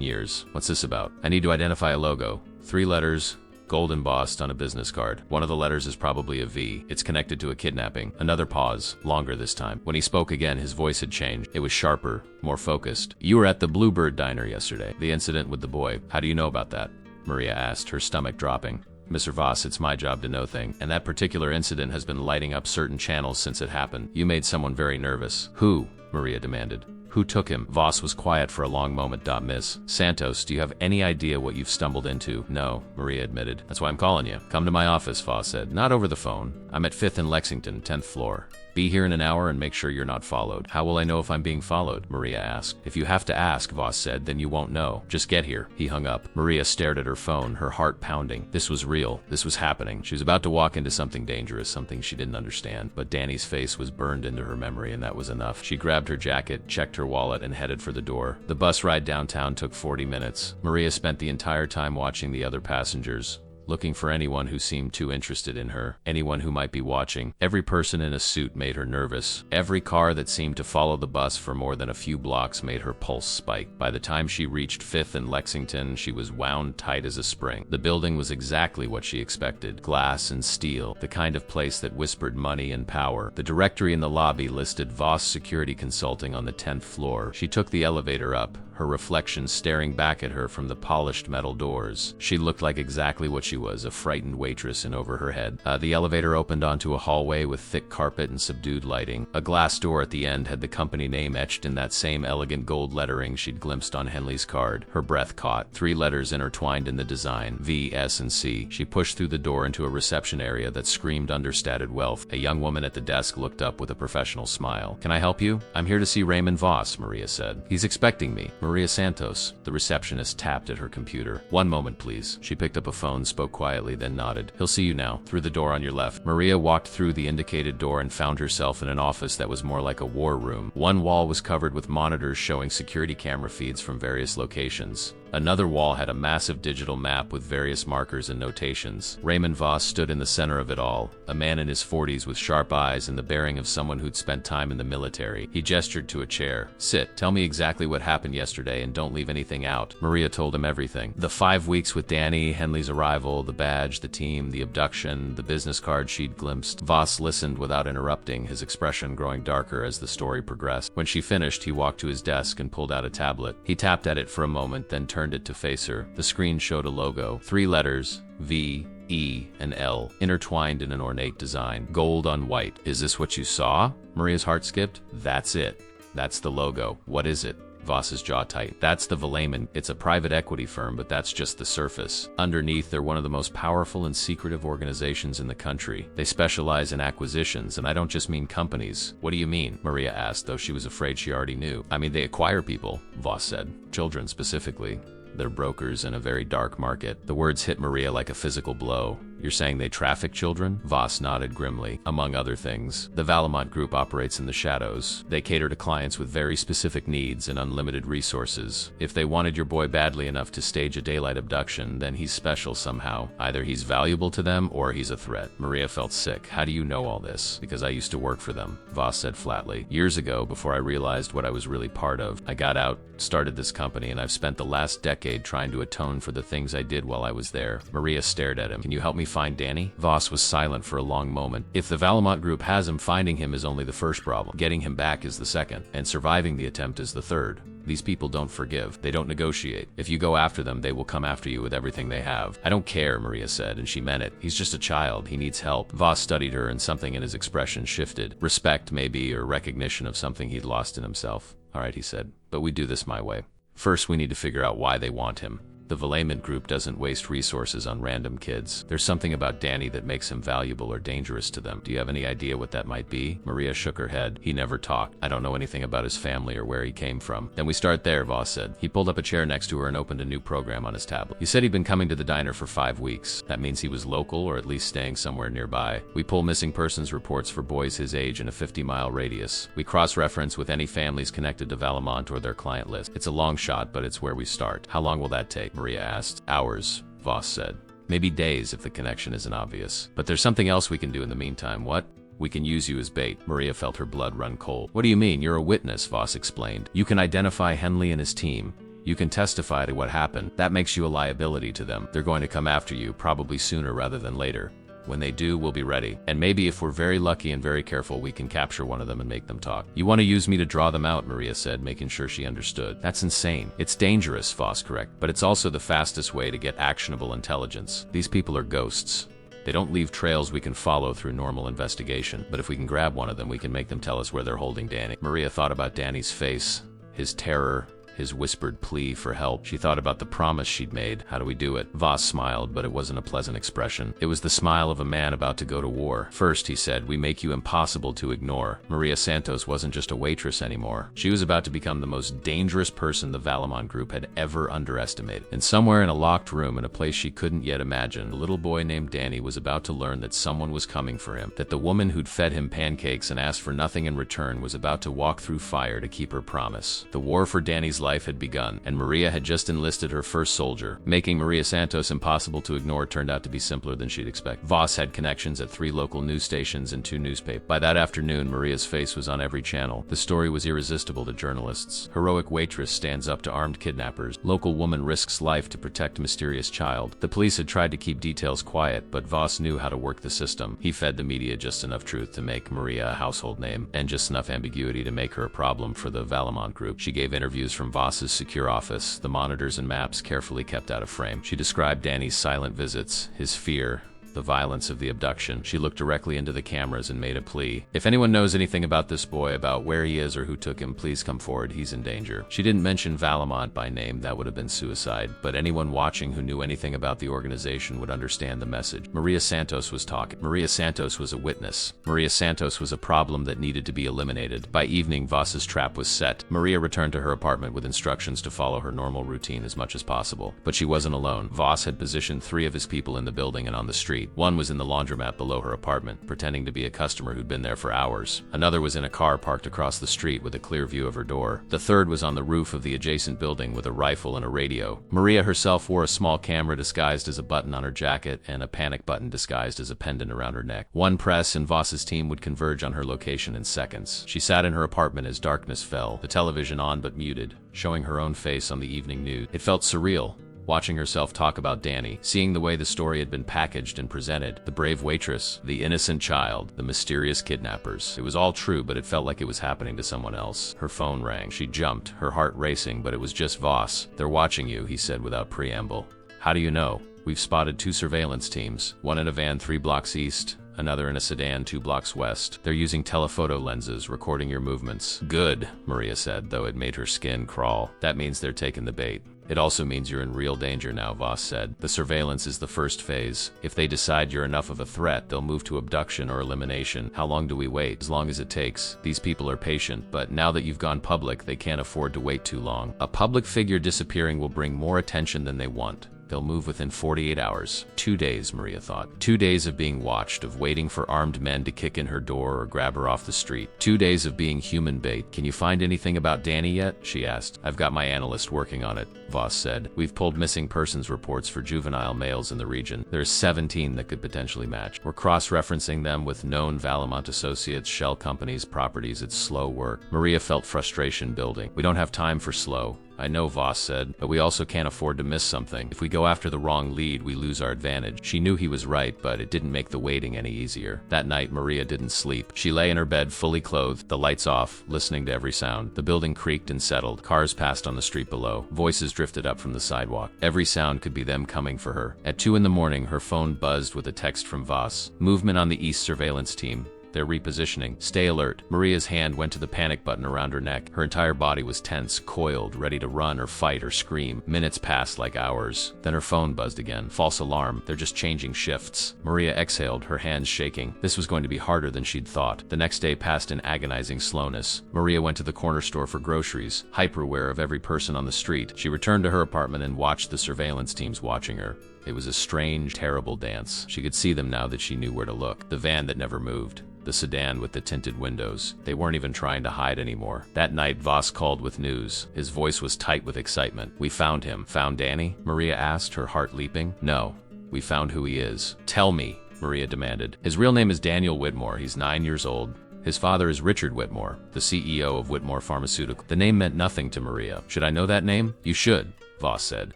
years. What's this about? I need to identify a logo. 3 letters. Gold embossed on a business card. One of the letters is probably a V. It's connected to a kidnapping. Another pause, longer this time. When he spoke again, his voice had changed. It was sharper, more focused. You were at the Bluebird Diner yesterday. The incident with the boy. How do you know about that? Maria asked, her stomach dropping. Mr. Voss, it's my job to know things, and that particular incident has been lighting up certain channels since it happened. You made someone very nervous. Who? Maria demanded. Who took him? Voss was quiet for a long moment. Miss Santos, do you have any idea what you've stumbled into? No, Maria admitted. That's why I'm calling you. Come to my office, Voss said. Not over the phone. I'm at 5th and Lexington, 10th floor. Be here in an hour and make sure you're not followed. How will I know if I'm being followed? Maria asked. If you have to ask, Voss said, then you won't know. Just get here. He hung up. Maria stared at her phone, her heart pounding. This was real. This was happening. She was about to walk into something dangerous, something she didn't understand. But Danny's face was burned into her memory, and that was enough. She grabbed her jacket, checked her wallet, and headed for the door. The bus ride downtown took 40 minutes. Maria spent the entire time watching the other passengers, looking for anyone who seemed too interested in her, anyone who might be watching. Every person in a suit made her nervous. Every car that seemed to follow the bus for more than a few blocks made her pulse spike. By the time she reached 5th and Lexington, she was wound tight as a spring. The building was exactly what she expected. Glass and steel, the kind of place that whispered money and power. The directory in the lobby listed Voss Security Consulting on the 10th floor. She took the elevator up, her reflection staring back at her from the polished metal doors. She looked like exactly what she was, a frightened waitress in over her head. The elevator opened onto a hallway with thick carpet and subdued lighting. A glass door at the end had the company name etched in that same elegant gold lettering she'd glimpsed on Henley's card. Her breath caught. 3 letters intertwined in the design, V, S, and C. She pushed through the door into a reception area that screamed understated wealth. A young woman at the desk looked up with a professional smile. Can I help you? I'm here to see Raymond Voss, Maria said. He's expecting me. Maria Santos. The receptionist tapped at her computer. One moment, please. She picked up a phone, spoke quietly, then nodded. He'll see you now. Through the door on your left. Maria walked through the indicated door and found herself in an office that was more like a war room. One wall was covered with monitors showing security camera feeds from various locations. Another wall had a massive digital map with various markers and notations. Raymond Voss stood in the center of it all, a man in his 40s with sharp eyes and the bearing of someone who'd spent time in the military. He gestured to a chair. Sit. Tell me exactly what happened yesterday and don't leave anything out. Maria told him everything. The 5 weeks with Danny, Henley's arrival, the badge, the team, the abduction, the business card she'd glimpsed. Voss listened without interrupting, his expression growing darker as the story progressed. When she finished, he walked to his desk and pulled out a tablet. He tapped at it for a moment, then turned it to face her. The screen showed a logo. 3 letters, V, E, and L, intertwined in an ornate design. Gold on white. Is this what you saw? Maria's heart skipped. That's it. That's the logo. What is it? Voss's jaw tight. That's the Limousine. It's a private equity firm, but that's just the surface. Underneath, they're one of the most powerful and secretive organizations in the country. They specialize in acquisitions, and I don't just mean companies. What do you mean? Maria asked, though she was afraid she already knew. I mean, they acquire people, Voss said. Children, specifically. They're brokers in a very dark market. The words hit Maria like a physical blow. You're saying they traffic children? Voss nodded grimly. Among other things, the Valamont Group operates in the shadows. They cater to clients with very specific needs and unlimited resources. If they wanted your boy badly enough to stage a daylight abduction, then he's special somehow. Either he's valuable to them or he's a threat. Maria felt sick. How do you know all this? Because I used to work for them, Voss said flatly. Years ago, before I realized what I was really part of, I got out, started this company, and I've spent the last decade trying to atone for the things I did while I was there. Maria stared at him. Can you help me find Danny? Voss was silent for a long moment. If the Valamont Group has him, finding him is only the first problem. Getting him back is the second, and surviving the attempt is the third. These people don't forgive. They don't negotiate. If you go after them, they will come after you with everything they have. I don't care, Maria said, and she meant it. He's just a child. He needs help. Voss studied her, and something in his expression shifted. Respect, maybe, or recognition of something he'd lost in himself. All right, he said, but we do this my way. First, we need to figure out why they want him. The Limousine group doesn't waste resources on random kids. There's something about Danny that makes him valuable or dangerous to them. Do you have any idea what that might be? Maria shook her head. He never talked. I don't know anything about his family or where he came from. Then we start there, Voss said. He pulled up a chair next to her and opened a new program on his tablet. He said he'd been coming to the diner for 5 weeks. That means he was local or at least staying somewhere nearby. We pull missing persons reports for boys his age in a 50-mile radius. We cross-reference with any families connected to Valamont or their client list. It's a long shot, but it's where we start. How long will that take? Maria asked. Hours, Voss said. Maybe days if the connection isn't obvious. But there's something else we can do in the meantime. What? We can use you as bait. Maria felt her blood run cold. What do you mean? You're a witness, Voss explained. You can identify Henley and his team. You can testify to what happened. That makes you a liability to them. They're going to come after you, probably sooner rather than later. When they do, we'll be ready. And maybe if we're very lucky and very careful, we can capture one of them and make them talk. You want to use me to draw them out, Maria said, making sure she understood. That's insane. It's dangerous, Voss correct, but it's also the fastest way to get actionable intelligence. These people are ghosts. They don't leave trails we can follow through normal investigation, but if we can grab one of them, we can make them tell us where they're holding Danny. Maria thought about Danny's face, his terror, his whispered plea for help. She thought about the promise she'd made. How do we do it? Voss smiled, but it wasn't a pleasant expression. It was the smile of a man about to go to war. First, he said, we make you impossible to ignore. Maria Santos wasn't just a waitress anymore. She was about to become the most dangerous person the Valamont group had ever underestimated. And somewhere in a locked room in a place she couldn't yet imagine, a little boy named Danny was about to learn that someone was coming for him, that the woman who'd fed him pancakes and asked for nothing in return was about to walk through fire to keep her promise. The war for Danny's life had begun, and Maria had just enlisted her first soldier. Making Maria Santos impossible to ignore turned out to be simpler than she'd expect. Voss had connections at 3 local news stations and 2 newspapers. By that afternoon, Maria's face was on every channel. The story was irresistible to journalists. Heroic waitress stands up to armed kidnappers. Local woman risks life to protect mysterious child. The police had tried to keep details quiet, but Voss knew how to work the system. He fed the media just enough truth to make Maria a household name, and just enough ambiguity to make her a problem for the Valamont group. She gave interviews from Voss's secure office, the monitors and maps carefully kept out of frame. She described Danny's silent visits, his fear, the violence of the abduction. She looked directly into the cameras and made a plea. If anyone knows anything about this boy, about where he is or who took him, please come forward. He's in danger. She didn't mention Valamont by name. That would have been suicide. But anyone watching who knew anything about the organization would understand the message. Maria Santos was talking. Maria Santos was a witness. Maria Santos was a problem that needed to be eliminated. By evening, Voss's trap was set. Maria returned to her apartment with instructions to follow her normal routine as much as possible. But she wasn't alone. Voss had positioned 3 of his people in the building and on the street. One was in the laundromat below her apartment, pretending to be a customer who'd been there for hours. Another was in a car parked across the street with a clear view of her door. The third was on the roof of the adjacent building with a rifle and a radio. Maria herself wore a small camera disguised as a button on her jacket and a panic button disguised as a pendant around her neck. One press and Voss's team would converge on her location in seconds. She sat in her apartment as darkness fell, the television on but muted, showing her own face on the evening news. It felt surreal, watching herself talk about Danny, seeing the way the story had been packaged and presented. The brave waitress, the innocent child, the mysterious kidnappers. It was all true, but it felt like it was happening to someone else. Her phone rang. She jumped, her heart racing, but it was just Voss. They're watching you, he said without preamble. How do you know? We've spotted 2 surveillance teams, one in a van 3 blocks east, another in a sedan 2 blocks west. They're using telephoto lenses, recording your movements. Good, Maria said, though it made her skin crawl. That means they're taking the bait. It also means you're in real danger now, Voss said. The surveillance is the first phase. If they decide you're enough of a threat, they'll move to abduction or elimination. How long do we wait? As long as it takes. These people are patient, but now that you've gone public, they can't afford to wait too long. A public figure disappearing will bring more attention than they want. They'll move within 48 hours. 2 days, Maria thought. 2 days of being watched, of waiting for armed men to kick in her door or grab her off the street. 2 days of being human bait. Can you find anything about Danny yet? She asked. I've got my analyst working on it, Voss said. We've pulled missing persons reports for juvenile males in the region. There's 17 that could potentially match. We're cross-referencing them with known Valamont associates, shell companies, properties. It's slow work. Maria felt frustration building. We don't have time for slow. I know, Voss said, but we also can't afford to miss something. If we go after the wrong lead, we lose our advantage. She knew he was right, but it didn't make the waiting any easier. That night, Maria didn't sleep. She lay in her bed, fully clothed, the lights off, listening to every sound. The building creaked and settled. Cars passed on the street below. Voices drifted up from the sidewalk. Every sound could be them coming for her. At 2 in the morning, her phone buzzed with a text from Voss. Movement on the East surveillance team. They're repositioning. Stay alert. Maria's hand went to the panic button around her neck. Her entire body was tense, coiled, ready to run or fight or scream. Minutes passed like hours. Then her phone buzzed again. False alarm. They're just changing shifts. Maria exhaled, her hands shaking. This was going to be harder than she'd thought. The next day passed in agonizing slowness. Maria went to the corner store for groceries, hyper-aware of every person on the street. She returned to her apartment and watched the surveillance teams watching her. It was a strange, terrible dance. She could see them now that she knew where to look. The van that never moved. The sedan with the tinted windows. They weren't even trying to hide anymore. That night, Voss called with news. His voice was tight with excitement. "We found him." "Found Danny?" Maria asked, her heart leaping. "No. We found who he is." "Tell me," Maria demanded. "His real name is Daniel Whitmore. He's 9 years old. His father is Richard Whitmore, the CEO of Whitmore Pharmaceutical." The name meant nothing to Maria. "Should I know that name?" "You should," Voss said.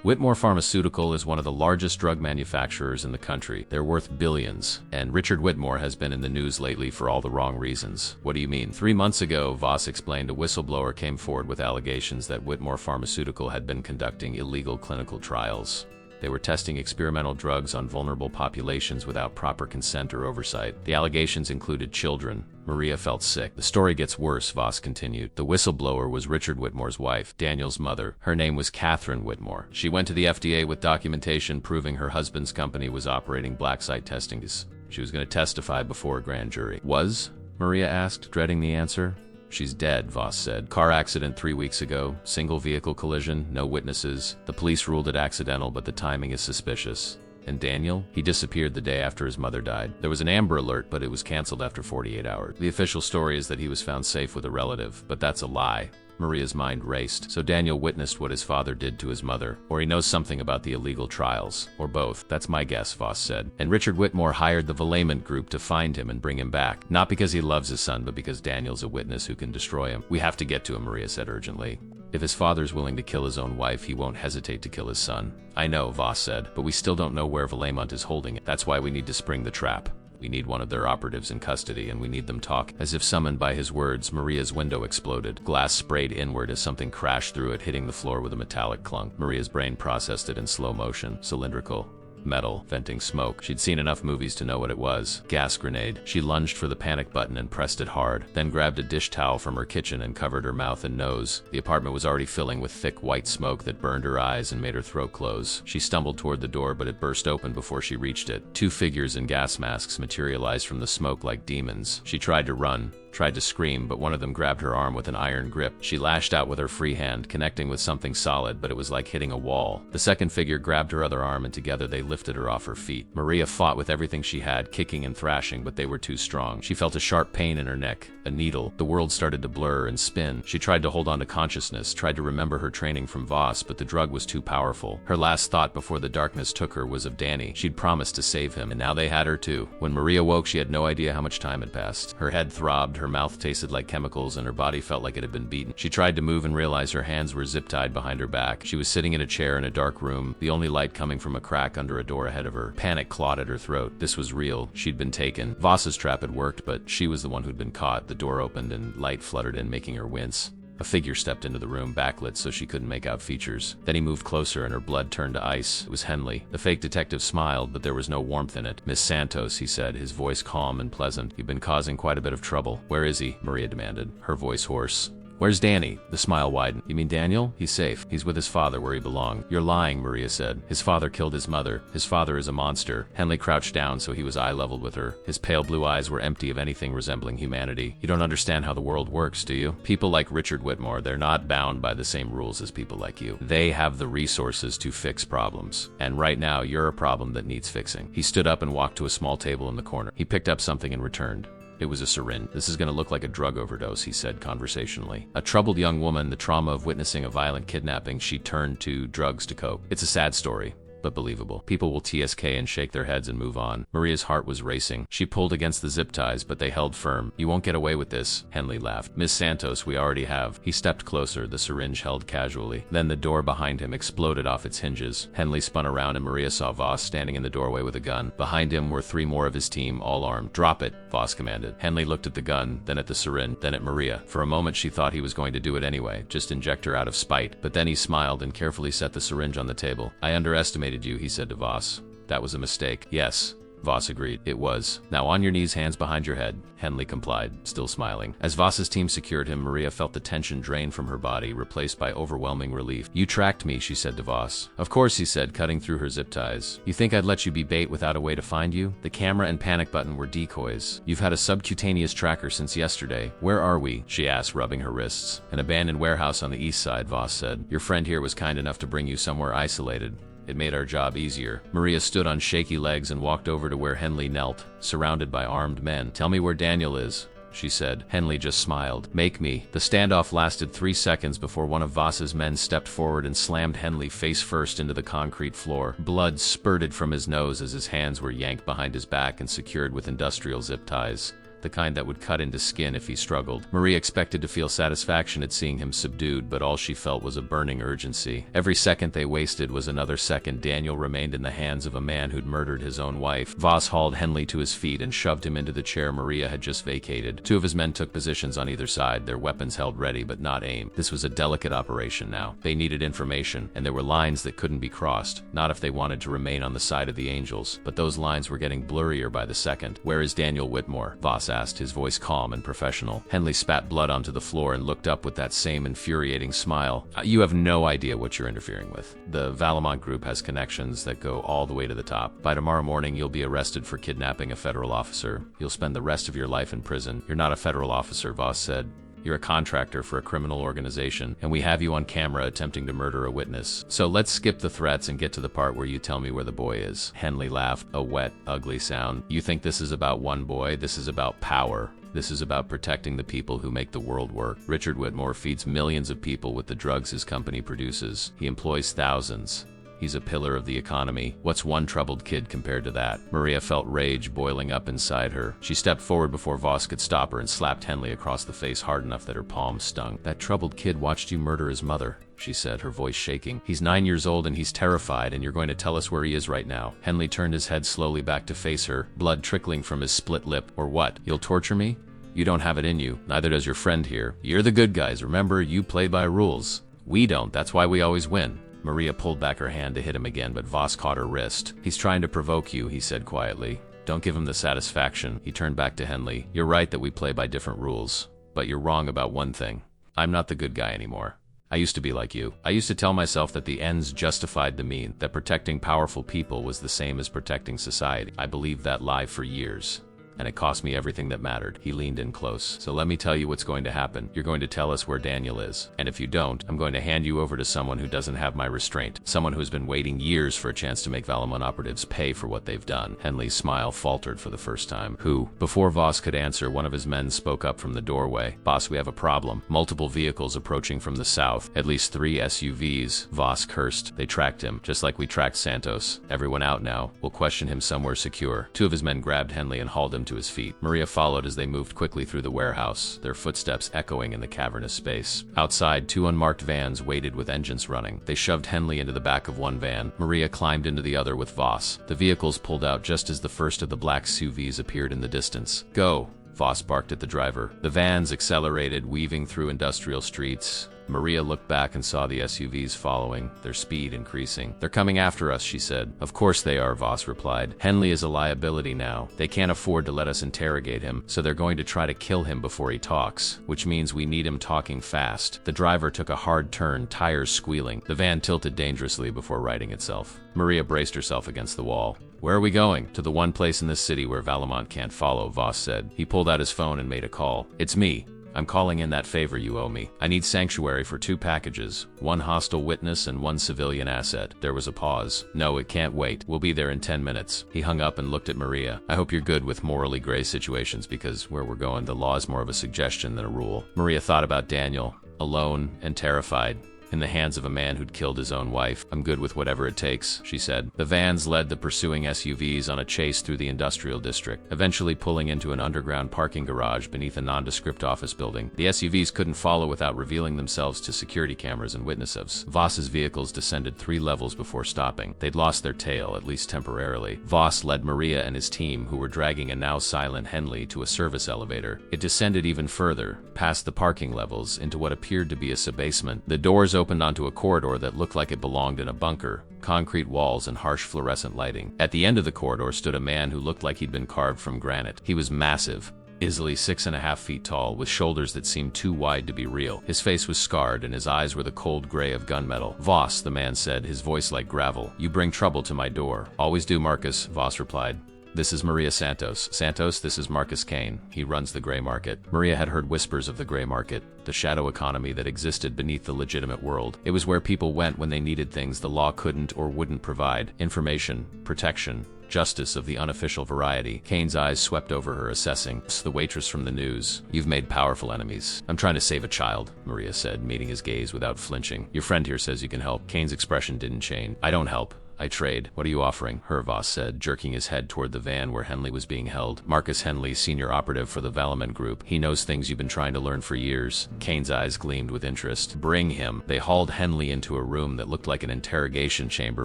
"Whitmore Pharmaceutical is one of the largest drug manufacturers in the country. They're worth billions, and Richard Whitmore has been in the news lately for all the wrong reasons." "What do you mean?" 3 months ago, Voss explained, a whistleblower came forward with allegations that Whitmore Pharmaceutical had been conducting illegal clinical trials. They were testing experimental drugs on vulnerable populations without proper consent or oversight. The allegations included children. Maria felt sick. "The story gets worse," Voss continued. "The whistleblower was Richard Whitmore's wife, Daniel's mother. Her name was Catherine Whitmore. She went to the FDA with documentation proving her husband's company was operating black site testing. She was going to testify before a grand jury." "Was?" Maria asked, dreading the answer. "She's dead," Voss said. "Car accident 3 weeks ago. Single vehicle collision. No witnesses. The police ruled it accidental, but the timing is suspicious." "And Daniel?" "He disappeared the day after his mother died. There was an Amber Alert, but it was canceled after 48 hours. The official story is that he was found safe with a relative, but that's a lie." Maria's mind raced. So Daniel witnessed what his father did to his mother, or he knows something about the illegal trials, or both. "That's my guess," Voss said. "And Richard Whitmore hired the Valamant group to find him and bring him back. Not because he loves his son, but because Daniel's a witness who can destroy him." "We have to get to him," Maria said urgently. "If his father's willing to kill his own wife, he won't hesitate to kill his son." "I know," Voss said, "but we still don't know where Valamant is holding it. That's why we need to spring the trap. We need one of their operatives in custody, and we need them talk." As if summoned by his words, Maria's window exploded. Glass sprayed inward as something crashed through it, hitting the floor with a metallic clunk. Maria's brain processed it in slow motion. Cylindrical. Metal, venting smoke. She'd seen enough movies to know what it was. Gas grenade. She lunged for the panic button and pressed it hard, then grabbed a dish towel from her kitchen and covered her mouth and nose. The apartment was already filling with thick white smoke that burned her eyes and made her throat close. She stumbled toward the door, but it burst open before she reached it. 2 figures in gas masks materialized from the smoke like demons. She tried to run, tried to scream, but one of them grabbed her arm with an iron grip. She lashed out with her free hand, connecting with something solid, but it was like hitting a wall. The second figure grabbed her other arm, and together they lifted her off her feet. Maria fought with everything she had, kicking and thrashing, but they were too strong. She felt a sharp pain in her neck, a needle. The world started to blur and spin. She tried to hold on to consciousness, tried to remember her training from Voss, but the drug was too powerful. Her last thought before the darkness took her was of Danny. She'd promised to save him, and now they had her too. When Maria woke, she had no idea how much time had passed. Her head throbbed, her mouth tasted like chemicals, and her body felt like it had been beaten. She tried to move and realized her hands were zip-tied behind her back. She was sitting in a chair in a dark room, the only light coming from a crack under a door ahead of her. Panic clawed at her throat. This was real. She'd been taken. Voss's trap had worked, but she was the one who'd been caught. The door opened and light fluttered in, making her wince. A figure stepped into the room, backlit so she couldn't make out features. Then he moved closer and her blood turned to ice. It was Henley. The fake detective smiled, but there was no warmth in it. "Miss Santos," he said, his voice calm and pleasant. "You've been causing quite a bit of trouble." "Where is he?" Maria demanded, her voice hoarse. "Where's Danny?" The smile widened. "You mean Daniel? He's safe. He's with his father where he belonged." "You're lying," Maria said. "His father killed his mother. His father is a monster." Henley crouched down so he was eye-leveled with her. His pale blue eyes were empty of anything resembling humanity. "You don't understand how the world works, do you? People like Richard Whitmore, they're not bound by the same rules as people like you. They have the resources to fix problems. And right now, you're a problem that needs fixing." He stood up and walked to a small table in the corner. He picked up something and returned. It was a syringe. "This is going to look like a drug overdose," he said conversationally. A troubled young woman, the trauma of witnessing a violent kidnapping, she turned to drugs to cope. It's a sad story, but believable. People will TSK and shake their heads and move on. Maria's heart was racing. She pulled against the zip ties, but they held firm. "You won't get away with this," Henley laughed. "Miss Santos, we already have." He stepped closer, the syringe held casually. Then the door behind him exploded off its hinges. Henley spun around and Maria saw Voss standing in the doorway with a gun. Behind him were 3 more of his team, all armed. "Drop it," Voss commanded. Henley looked at the gun, then at the syringe, then at Maria. For a moment she thought he was going to do it anyway, just inject her out of spite. But then he smiled and carefully set the syringe on the table. "I underestimated you," he said to Voss. "That was a mistake." "Yes, Voss agreed. It was. Now on your knees, hands behind your head. Henley complied, still smiling. As Voss's team secured him, Maria felt the tension drain from her body, replaced by overwhelming relief. You tracked me, she said to Voss. Of course, he said, cutting through her zip ties. You think I'd let you be bait without a way to find you? The camera and panic button were decoys. You've had a subcutaneous tracker since yesterday. Where are we? She asked, rubbing her wrists. An abandoned warehouse on the east side, Voss said. Your friend here was kind enough to bring you somewhere isolated. It made our job easier. Maria stood on shaky legs and walked over to where Henley knelt, surrounded by armed men. Tell me where Daniel is, she said. Henley just smiled. Make me. The standoff lasted 3 seconds before one of Voss's men stepped forward and slammed Henley face first into the concrete floor. Blood spurted from his nose as his hands were yanked behind his back and secured with industrial zip ties, the kind that would cut into skin if he struggled. Maria expected to feel satisfaction at seeing him subdued, but all she felt was a burning urgency. Every second they wasted was another second Daniel remained in the hands of a man who'd murdered his own wife. Voss hauled Henley to his feet and shoved him into the chair Maria had just vacated. 2 of his men took positions on either side, their weapons held ready but not aimed. This was a delicate operation now. They needed information, and there were lines that couldn't be crossed, not if they wanted to remain on the side of the Angels. But those lines were getting blurrier by the second. Where is Daniel Whitmore? Voss asked, his voice calm and professional. Henley spat blood onto the floor and looked up with that same infuriating smile. You have no idea what you're interfering with. The Valamont group has connections that go all the way to the top. By tomorrow morning, you'll be arrested for kidnapping a federal officer. You'll spend the rest of your life in prison. You're not a federal officer, Voss said. You're a contractor for a criminal organization, and we have you on camera attempting to murder a witness. So let's skip the threats and get to the part where you tell me where the boy is. Henley laughed, a wet, ugly sound. You think this is about one boy? This is about power. This is about protecting the people who make the world work. Richard Whitmore feeds millions of people with the drugs his company produces. He employs thousands. He's a pillar of the economy. What's one troubled kid compared to that? Maria felt rage boiling up inside her. She stepped forward before Voss could stop her and slapped Henley across the face hard enough that her palms stung. That troubled kid watched you murder his mother, she said, her voice shaking. He's 9 years old and he's terrified, and you're going to tell us where he is right now. Henley turned his head slowly back to face her, blood trickling from his split lip. Or what? You'll torture me? You don't have it in you. Neither does your friend here. You're the good guys. Remember, you play by rules. We don't. That's why we always win. Maria pulled back her hand to hit him again, but Voss caught her wrist. He's trying to provoke you, he said quietly. Don't give him the satisfaction. He turned back to Henley. You're right that we play by different rules, but you're wrong about one thing. I'm not the good guy anymore. I used to be like you. I used to tell myself that the ends justified the mean, that protecting powerful people was the same as protecting society. I believed that lie for years, and it cost me everything that mattered. He leaned in close. So let me tell you what's going to happen. You're going to tell us where Daniel is. And if you don't, I'm going to hand you over to someone who doesn't have my restraint. Someone who's been waiting years for a chance to make Valamon operatives pay for what they've done. Henley's smile faltered for the first time. Who? Before Voss could answer, one of his men spoke up from the doorway. Boss, we have a problem. Multiple vehicles approaching from the south. At least 3 SUVs. Voss cursed. They tracked him, just like we tracked Santos. Everyone out now. We'll question him somewhere secure. 2 of his men grabbed Henley and hauled him to his feet. Maria followed as they moved quickly through the warehouse, their footsteps echoing in the cavernous space. Outside, 2 unmarked vans waited with engines running. They shoved Henley into the back of one van. Maria climbed into the other with Voss. The vehicles pulled out just as the first of the black SUVs appeared in the distance. Go! Voss barked at the driver. The vans accelerated, weaving through industrial streets. Maria looked back and saw the SUVs following, their speed increasing. They're coming after us, she said. Of course they are, Voss replied. Henley is a liability now. They can't afford to let us interrogate him, so they're going to try to kill him before he talks, which means we need him talking fast. The driver took a hard turn, tires squealing. The van tilted dangerously before righting itself. Maria braced herself against the wall. Where are we going? To the one place in this city where Valamont can't follow, Voss said. He pulled out his phone and made a call. It's me. I'm calling in that favor you owe me. I need sanctuary for 2 packages, 1 hostile witness and 1 civilian asset. There was a pause. No, it can't wait. We'll be there in 10 minutes. He hung up and looked at Maria. I hope you're good with morally gray situations because where we're going, the law is more of a suggestion than a rule. Maria thought about Daniel, alone and terrified, in the hands of a man who'd killed his own wife. I'm good with whatever it takes, she said. The vans led the pursuing SUVs on a chase through the industrial district, eventually pulling into an underground parking garage beneath a nondescript office building. The SUVs couldn't follow without revealing themselves to security cameras and witnesses. Voss's vehicles descended 3 levels before stopping. They'd lost their tail, at least temporarily. Voss led Maria and his team, who were dragging a now silent Henley, to a service elevator. It descended even further, past the parking levels, into what appeared to be a subbasement. The doors opened onto a corridor that looked like it belonged in a bunker. Concrete walls and harsh fluorescent lighting. At the end of the corridor stood a man who looked like he'd been carved from granite. He was massive, easily 6.5 feet tall, with shoulders that seemed too wide to be real. His face was scarred, and his eyes were the cold gray of gunmetal. "Voss," the man said, his voice like gravel. "You bring trouble to my door." "Always do, Marcus," Voss replied. "This is Maria Santos. Santos, this is Marcus Kane. He runs the gray market." Maria had heard whispers of the gray market, the shadow economy that existed beneath the legitimate world. It was where people went when they needed things the law couldn't or wouldn't provide: information, protection, justice of the unofficial variety. Kane's eyes swept over her, assessing. "The waitress from the news. You've made powerful enemies." "I'm trying to save a child," Maria said, meeting his gaze without flinching. "Your friend here says you can help." Kane's expression didn't change. "I don't help. I trade." "What are you offering?" Voss said, jerking his head toward the van where Henley was being held. "Marcus Henley, senior operative for the Valament Group. He knows things you've been trying to learn for years." Kane's eyes gleamed with interest. "Bring him." They hauled Henley into a room that looked like an interrogation chamber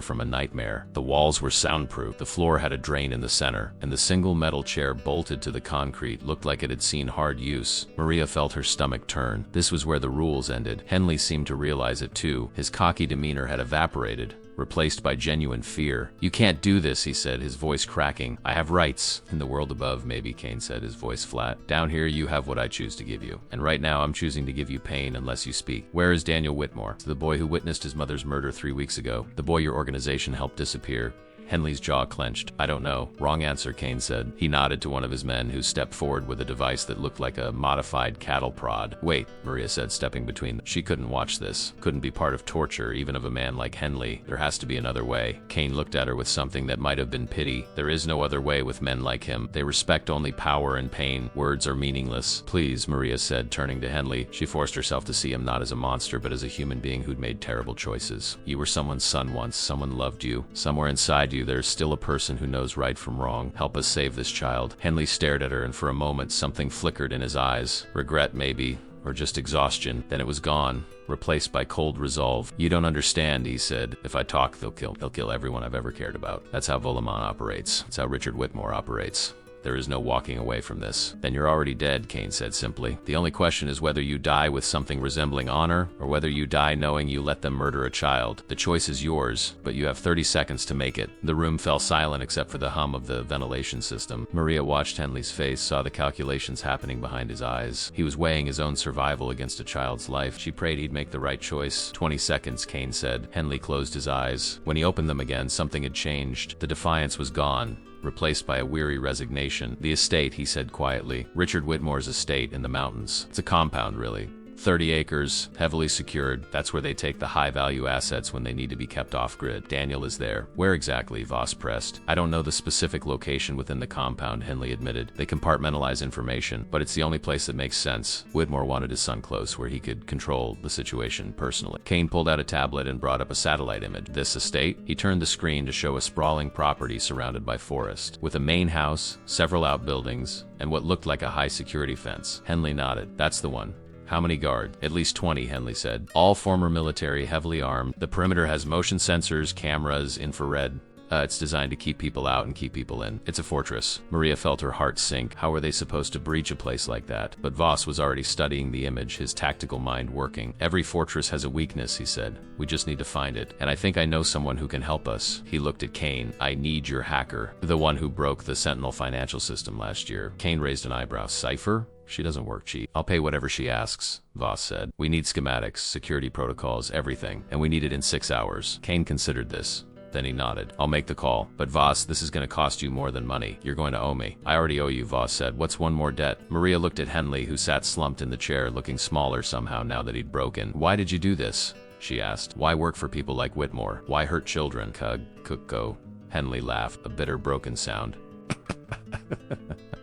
from a nightmare. The walls were soundproof, the floor had a drain in the center, and the single metal chair bolted to the concrete looked like it had seen hard use. Maria felt her stomach turn. This was where the rules ended. Henley seemed to realize it too. His cocky demeanor had evaporated, replaced by genuine fear. "You can't do this," he said, his voice cracking. "I have rights." "In the world above, maybe," Kane said, his voice flat. "Down here, you have what I choose to give you. And right now, I'm choosing to give you pain unless you speak." "Where is Daniel Whitmore?" "The boy who witnessed his mother's murder 3 weeks ago. The boy your organization helped disappear." Henley's jaw clenched. "I don't know." "Wrong answer," Kane said. He nodded to one of his men, who stepped forward with a device that looked like a modified cattle prod. "Wait," Maria said, stepping between them. She couldn't watch this. Couldn't be part of torture, even of a man like Henley. There has to be another way. Kane looked at her with something that might have been pity. There is no other way with men like him. They respect only power and pain. Words are meaningless. "Please," Maria said, turning to Henley. She forced herself to see him not as a monster, but as a human being who'd made terrible choices. "You were someone's son once. Someone loved you. Somewhere inside you, there's still a person who knows right from wrong. Help us save this child." Henley stared at her, and for a moment something flickered in his eyes. Regret, maybe, or just exhaustion. Then it was gone, replaced by cold resolve. "You don't understand," he said. "If I talk, they'll kill everyone I've ever cared about. That's how Volamon operates. It's how Richard Whitmore operates. There is no walking away from this." "Then you're already dead," Kane said simply. "The only question is whether you die with something resembling honor, or whether you die knowing you let them murder a child. The choice is yours, but you have 30 seconds to make it." The room fell silent except for the hum of the ventilation system. Maria watched Henley's face, saw the calculations happening behind his eyes. He was weighing his own survival against a child's life. She prayed he'd make the right choice. 20 seconds, Kane said. Henley closed his eyes. When he opened them again, something had changed. The defiance was gone, replaced by a weary resignation. "The estate," he said quietly. "Richard Whitmore's estate in the mountains. It's a compound, really. 30 acres, heavily secured. That's where they take the high-value assets when they need to be kept off-grid. Daniel is there." "Where exactly?" Voss pressed. "I don't know the specific location within the compound," Henley admitted. "They compartmentalize information, but it's the only place that makes sense. Whitmore wanted his son close, where he could control the situation personally." Kane pulled out a tablet and brought up a satellite image. "This estate?" He turned the screen to show a sprawling property surrounded by forest, with a main house, several outbuildings, and what looked like a high-security fence. Henley nodded. "That's the one." "How many guard?" "At least 20, Henley said. "All former military, heavily armed. The perimeter has motion sensors, cameras, infrared. It's designed to keep people out and keep people in. It's a fortress." Maria felt her heart sink. How were they supposed to breach a place like that? But Voss was already studying the image, his tactical mind working. "Every fortress has a weakness," he said. "We just need to find it. And I think I know someone who can help us." He looked at Kane. "I need your hacker. The one who broke the Sentinel financial system last year." Kane raised an eyebrow. "Cypher? She doesn't work cheap." "I'll pay whatever she asks," Voss said. "We need schematics, security protocols, everything. And we need it in 6 hours." Kane considered this. Then he nodded. "I'll make the call. But Voss, this is going to cost you more than money. You're going to owe me." "I already owe you," Voss said. "What's one more debt?" Maria looked at Henley, who sat slumped in the chair, looking smaller somehow now that he'd broken. "Why did you do this?" she asked. "Why work for people like Whitmore? Why hurt children?" Cook. Henley laughed, a bitter, broken sound.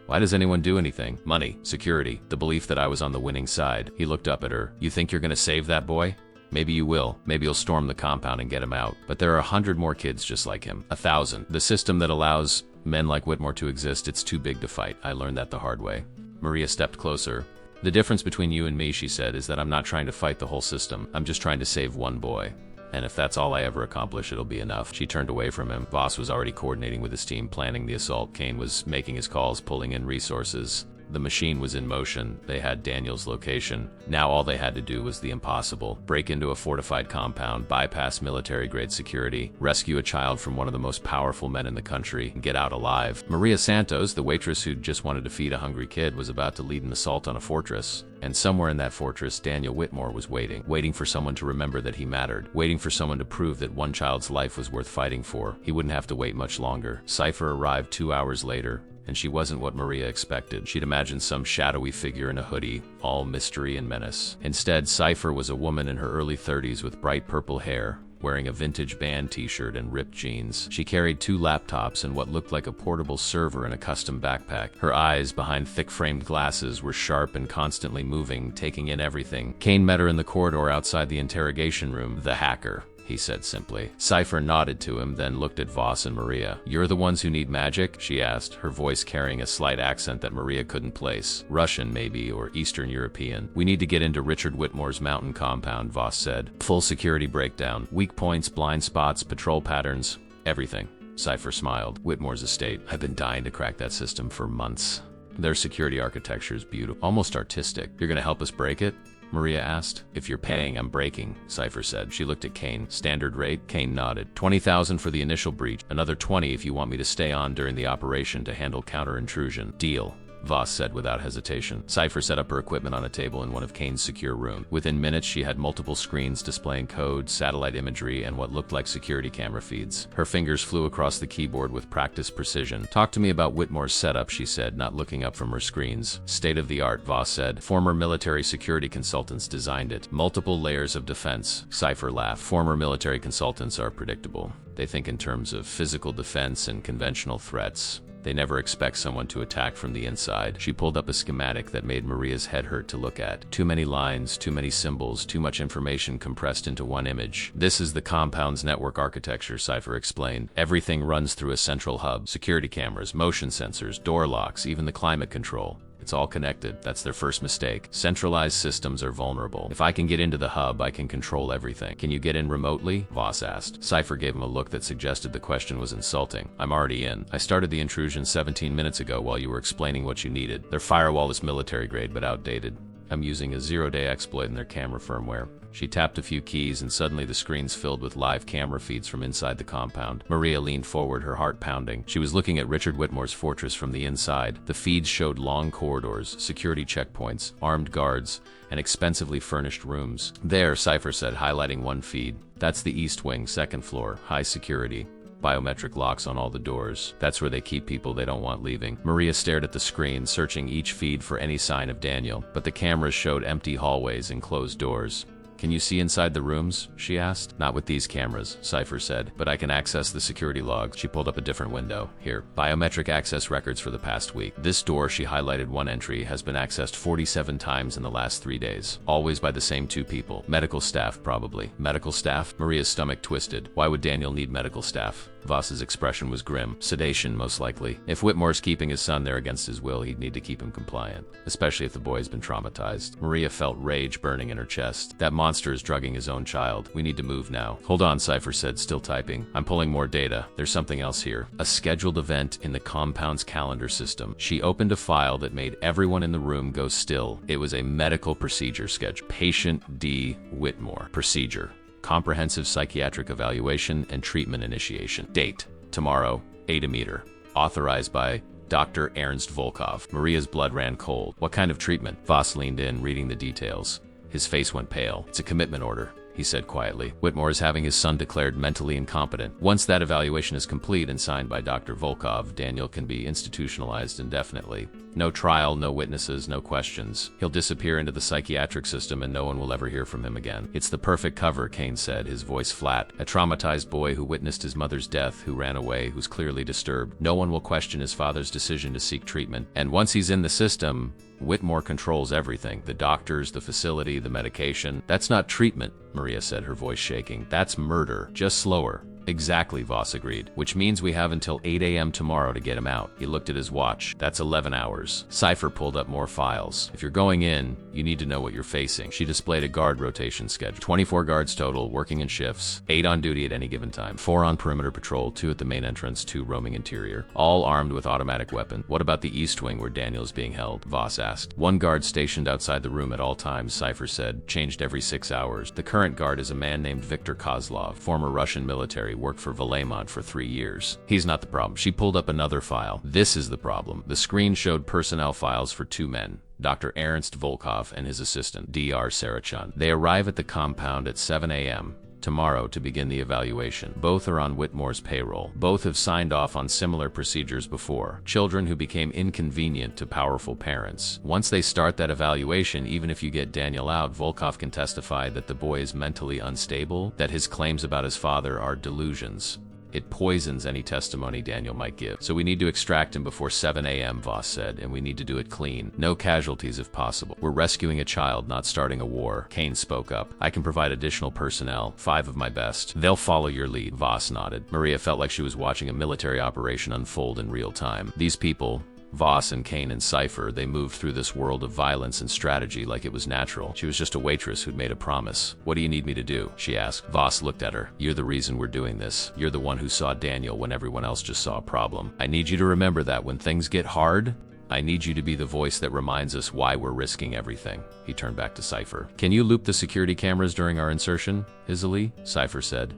"Why does anyone do anything? Money, security, the belief that I was on the winning side." He looked up at her. "You think you're going to save that boy? Maybe you will. Maybe you'll storm the compound and get him out. But there are 100 more kids just like him. 1,000. The system that allows men like Whitmore to exist, it's too big to fight. I learned that the hard way." Maria stepped closer. "The difference between you and me," she said, "is that I'm not trying to fight the whole system. I'm just trying to save one boy. And if that's all I ever accomplish, it'll be enough." She turned away from him. Voss was already coordinating with his team, planning the assault. Kane was making his calls, pulling in resources. The machine was in motion. They had Daniel's location. Now all they had to do was the impossible. Break into a fortified compound, bypass military-grade security, rescue a child from one of the most powerful men in the country, and get out alive. Maria Santos, the waitress who'd just wanted to feed a hungry kid, was about to lead an assault on a fortress. And somewhere in that fortress, Daniel Whitmore was waiting for someone to remember that he mattered, waiting for someone to prove that one child's life was worth fighting for. He wouldn't have to wait much longer. Cypher arrived 2 hours later, and she wasn't what Maria expected. She'd imagined some shadowy figure in a hoodie, all mystery and menace. Instead, Cypher was a woman in her early 30s with bright purple hair, wearing a vintage band t-shirt and ripped jeans. She carried 2 laptops and what looked like a portable server in a custom backpack. Her eyes, behind thick-framed glasses, were sharp and constantly moving, taking in everything. Kane met her in the corridor outside the interrogation room. "The hacker," he said simply. Cypher nodded to him, then looked at Voss and Maria. "You're the ones who need magic?" she asked, her voice carrying a slight accent that Maria couldn't place. "Russian, maybe, or Eastern European. We need to get into Richard Whitmore's mountain compound," Voss said. "Full security breakdown. Weak points, blind spots, patrol patterns, everything." Cypher smiled. "Whitmore's estate. I've been dying to crack that system for months. Their security architecture is beautiful, almost artistic. You're gonna help us break it?" Maria asked. "If you're paying, I'm breaking," Cypher said. She looked at Kane. "Standard rate?" Kane nodded. 20,000 for the initial breach. Another 20 if you want me to stay on during the operation to handle counter-intrusion. Deal, Voss said without hesitation. Cypher set up her equipment on a table in one of Kane's secure rooms. Within minutes, she had multiple screens displaying code, satellite imagery, and what looked like security camera feeds. Her fingers flew across the keyboard with practiced precision. "Talk to me about Whitmore's setup," she said, not looking up from her screens. "State-of-the-art," Voss said. "Former military security consultants designed it. Multiple layers of defense." Cypher laughed. "Former military consultants are predictable. They think in terms of physical defense and conventional threats. They never expect someone to attack from the inside." She pulled up a schematic that made Maria's head hurt to look at. Too many lines, too many symbols, too much information compressed into one image. "This is the compound's network architecture," Cypher explained. "Everything runs through a central hub. Security cameras, motion sensors, door locks, even the climate control. It's all connected. That's their first mistake. Centralized systems are vulnerable. If I can get into the hub, I can control everything." "Can you get in remotely?" Voss asked. Cypher gave him a look that suggested the question was insulting. "I'm already in. I started the intrusion 17 minutes ago while you were explaining what you needed. Their firewall is military grade but outdated. I'm using a zero-day exploit in their camera firmware." She tapped a few keys and suddenly the screens filled with live camera feeds from inside the compound. Maria leaned forward, her heart pounding. She was looking at Richard Whitmore's fortress from the inside. The feeds showed long corridors, security checkpoints, armed guards, and expensively furnished rooms. "There," Cypher said, highlighting one feed. "That's the East Wing, 2nd floor, high security. Biometric locks on all the doors. That's where they keep people they don't want leaving." Maria stared at the screen, searching each feed for any sign of Daniel, but the cameras showed empty hallways and closed doors. "Can you see inside the rooms?" she asked. "Not with these cameras," Cypher said, "but I can access the security logs." She pulled up a different window. "Here, biometric access records for the past week. This door," she highlighted one entry, "has been accessed 47 times in the last 3 days. Always by the same 2 people. Medical staff, probably." "Medical staff?" Maria's stomach twisted. Why would Daniel need medical staff? Voss's expression was grim. "Sedation, most likely. If Whitmore's keeping his son there against his will, he'd need to keep him compliant. Especially if the boy's been traumatized." Maria felt rage burning in her chest. "That monster is drugging his own child. We need to move now." "Hold on," Cypher said, still typing. "I'm pulling more data. There's something else here. A scheduled event in the compound's calendar system." She opened a file that made everyone in the room go still. It was a medical procedure schedule. Patient D. Whitmore. Procedure: comprehensive psychiatric evaluation and treatment initiation. Date: tomorrow, 8 Authorized by Dr. Ernst Volkov. Maria's blood ran cold. "What kind of treatment?" Voss leaned in, reading the details. His face went pale. "It's a commitment order," he said quietly. "Whitmore is having his son declared mentally incompetent. Once that evaluation is complete and signed by Dr. Volkov, Daniel can be institutionalized indefinitely. No trial, no witnesses, no questions. He'll disappear into the psychiatric system and no one will ever hear from him again." "It's the perfect cover," Kane said, his voice flat. "A traumatized boy who witnessed his mother's death, who ran away, who's clearly disturbed. No one will question his father's decision to seek treatment. And once he's in the system, Whitmore controls everything. The doctors, the facility, the medication." "That's not treatment," Maria said, her voice shaking. "That's murder. Just slower." Exactly, Voss agreed. Which means we have until 8 a.m. tomorrow to get him out. He looked at his watch. That's 11 hours. Cypher pulled up more files. If you're going in, you need to know what you're facing. She displayed a guard rotation schedule. 24 guards total, working in shifts. 8 on duty at any given time. 4 on perimeter patrol, 2 at the main entrance, 2 roaming interior. All armed with automatic weapon. What about the east wing where Daniel is being held? Voss asked. 1 guard stationed outside the room at all times, Cypher said. Changed every 6 hours. The current guard is a man named Viktor Kozlov, former Russian military, worked for Valemont for 3 years. He's not the problem. She pulled up another file. This is the problem. The screen showed personnel files for 2 men. Dr. Ernst Volkov and his assistant, Dr. Sarachun. They arrive at the compound at 7 a.m. tomorrow to begin the evaluation. Both are on Whitmore's payroll. Both have signed off on similar procedures before. Children who became inconvenient to powerful parents. Once they start that evaluation, even if you get Daniel out, Volkov can testify that the boy is mentally unstable, that his claims about his father are delusions. It poisons any testimony Daniel might give. So we need to extract him before 7 a.m., Voss said, and we need to do it clean. No casualties if possible. We're rescuing a child, not starting a war. Kane spoke up. I can provide additional personnel, 5 of my best. They'll follow your lead, Voss nodded. Maria felt like she was watching a military operation unfold in real time. These people, Voss and Kane and Cypher, they moved through this world of violence and strategy like it was natural. She was just a waitress who'd made a promise. What do you need me to do? She asked. Voss looked at her. You're the reason we're doing this. You're the one who saw Daniel when everyone else just saw a problem. I need you to remember that when things get hard, I need you to be the voice that reminds us why we're risking everything. He turned back to Cypher. Can you loop the security cameras during our insertion, Isali? Cypher said.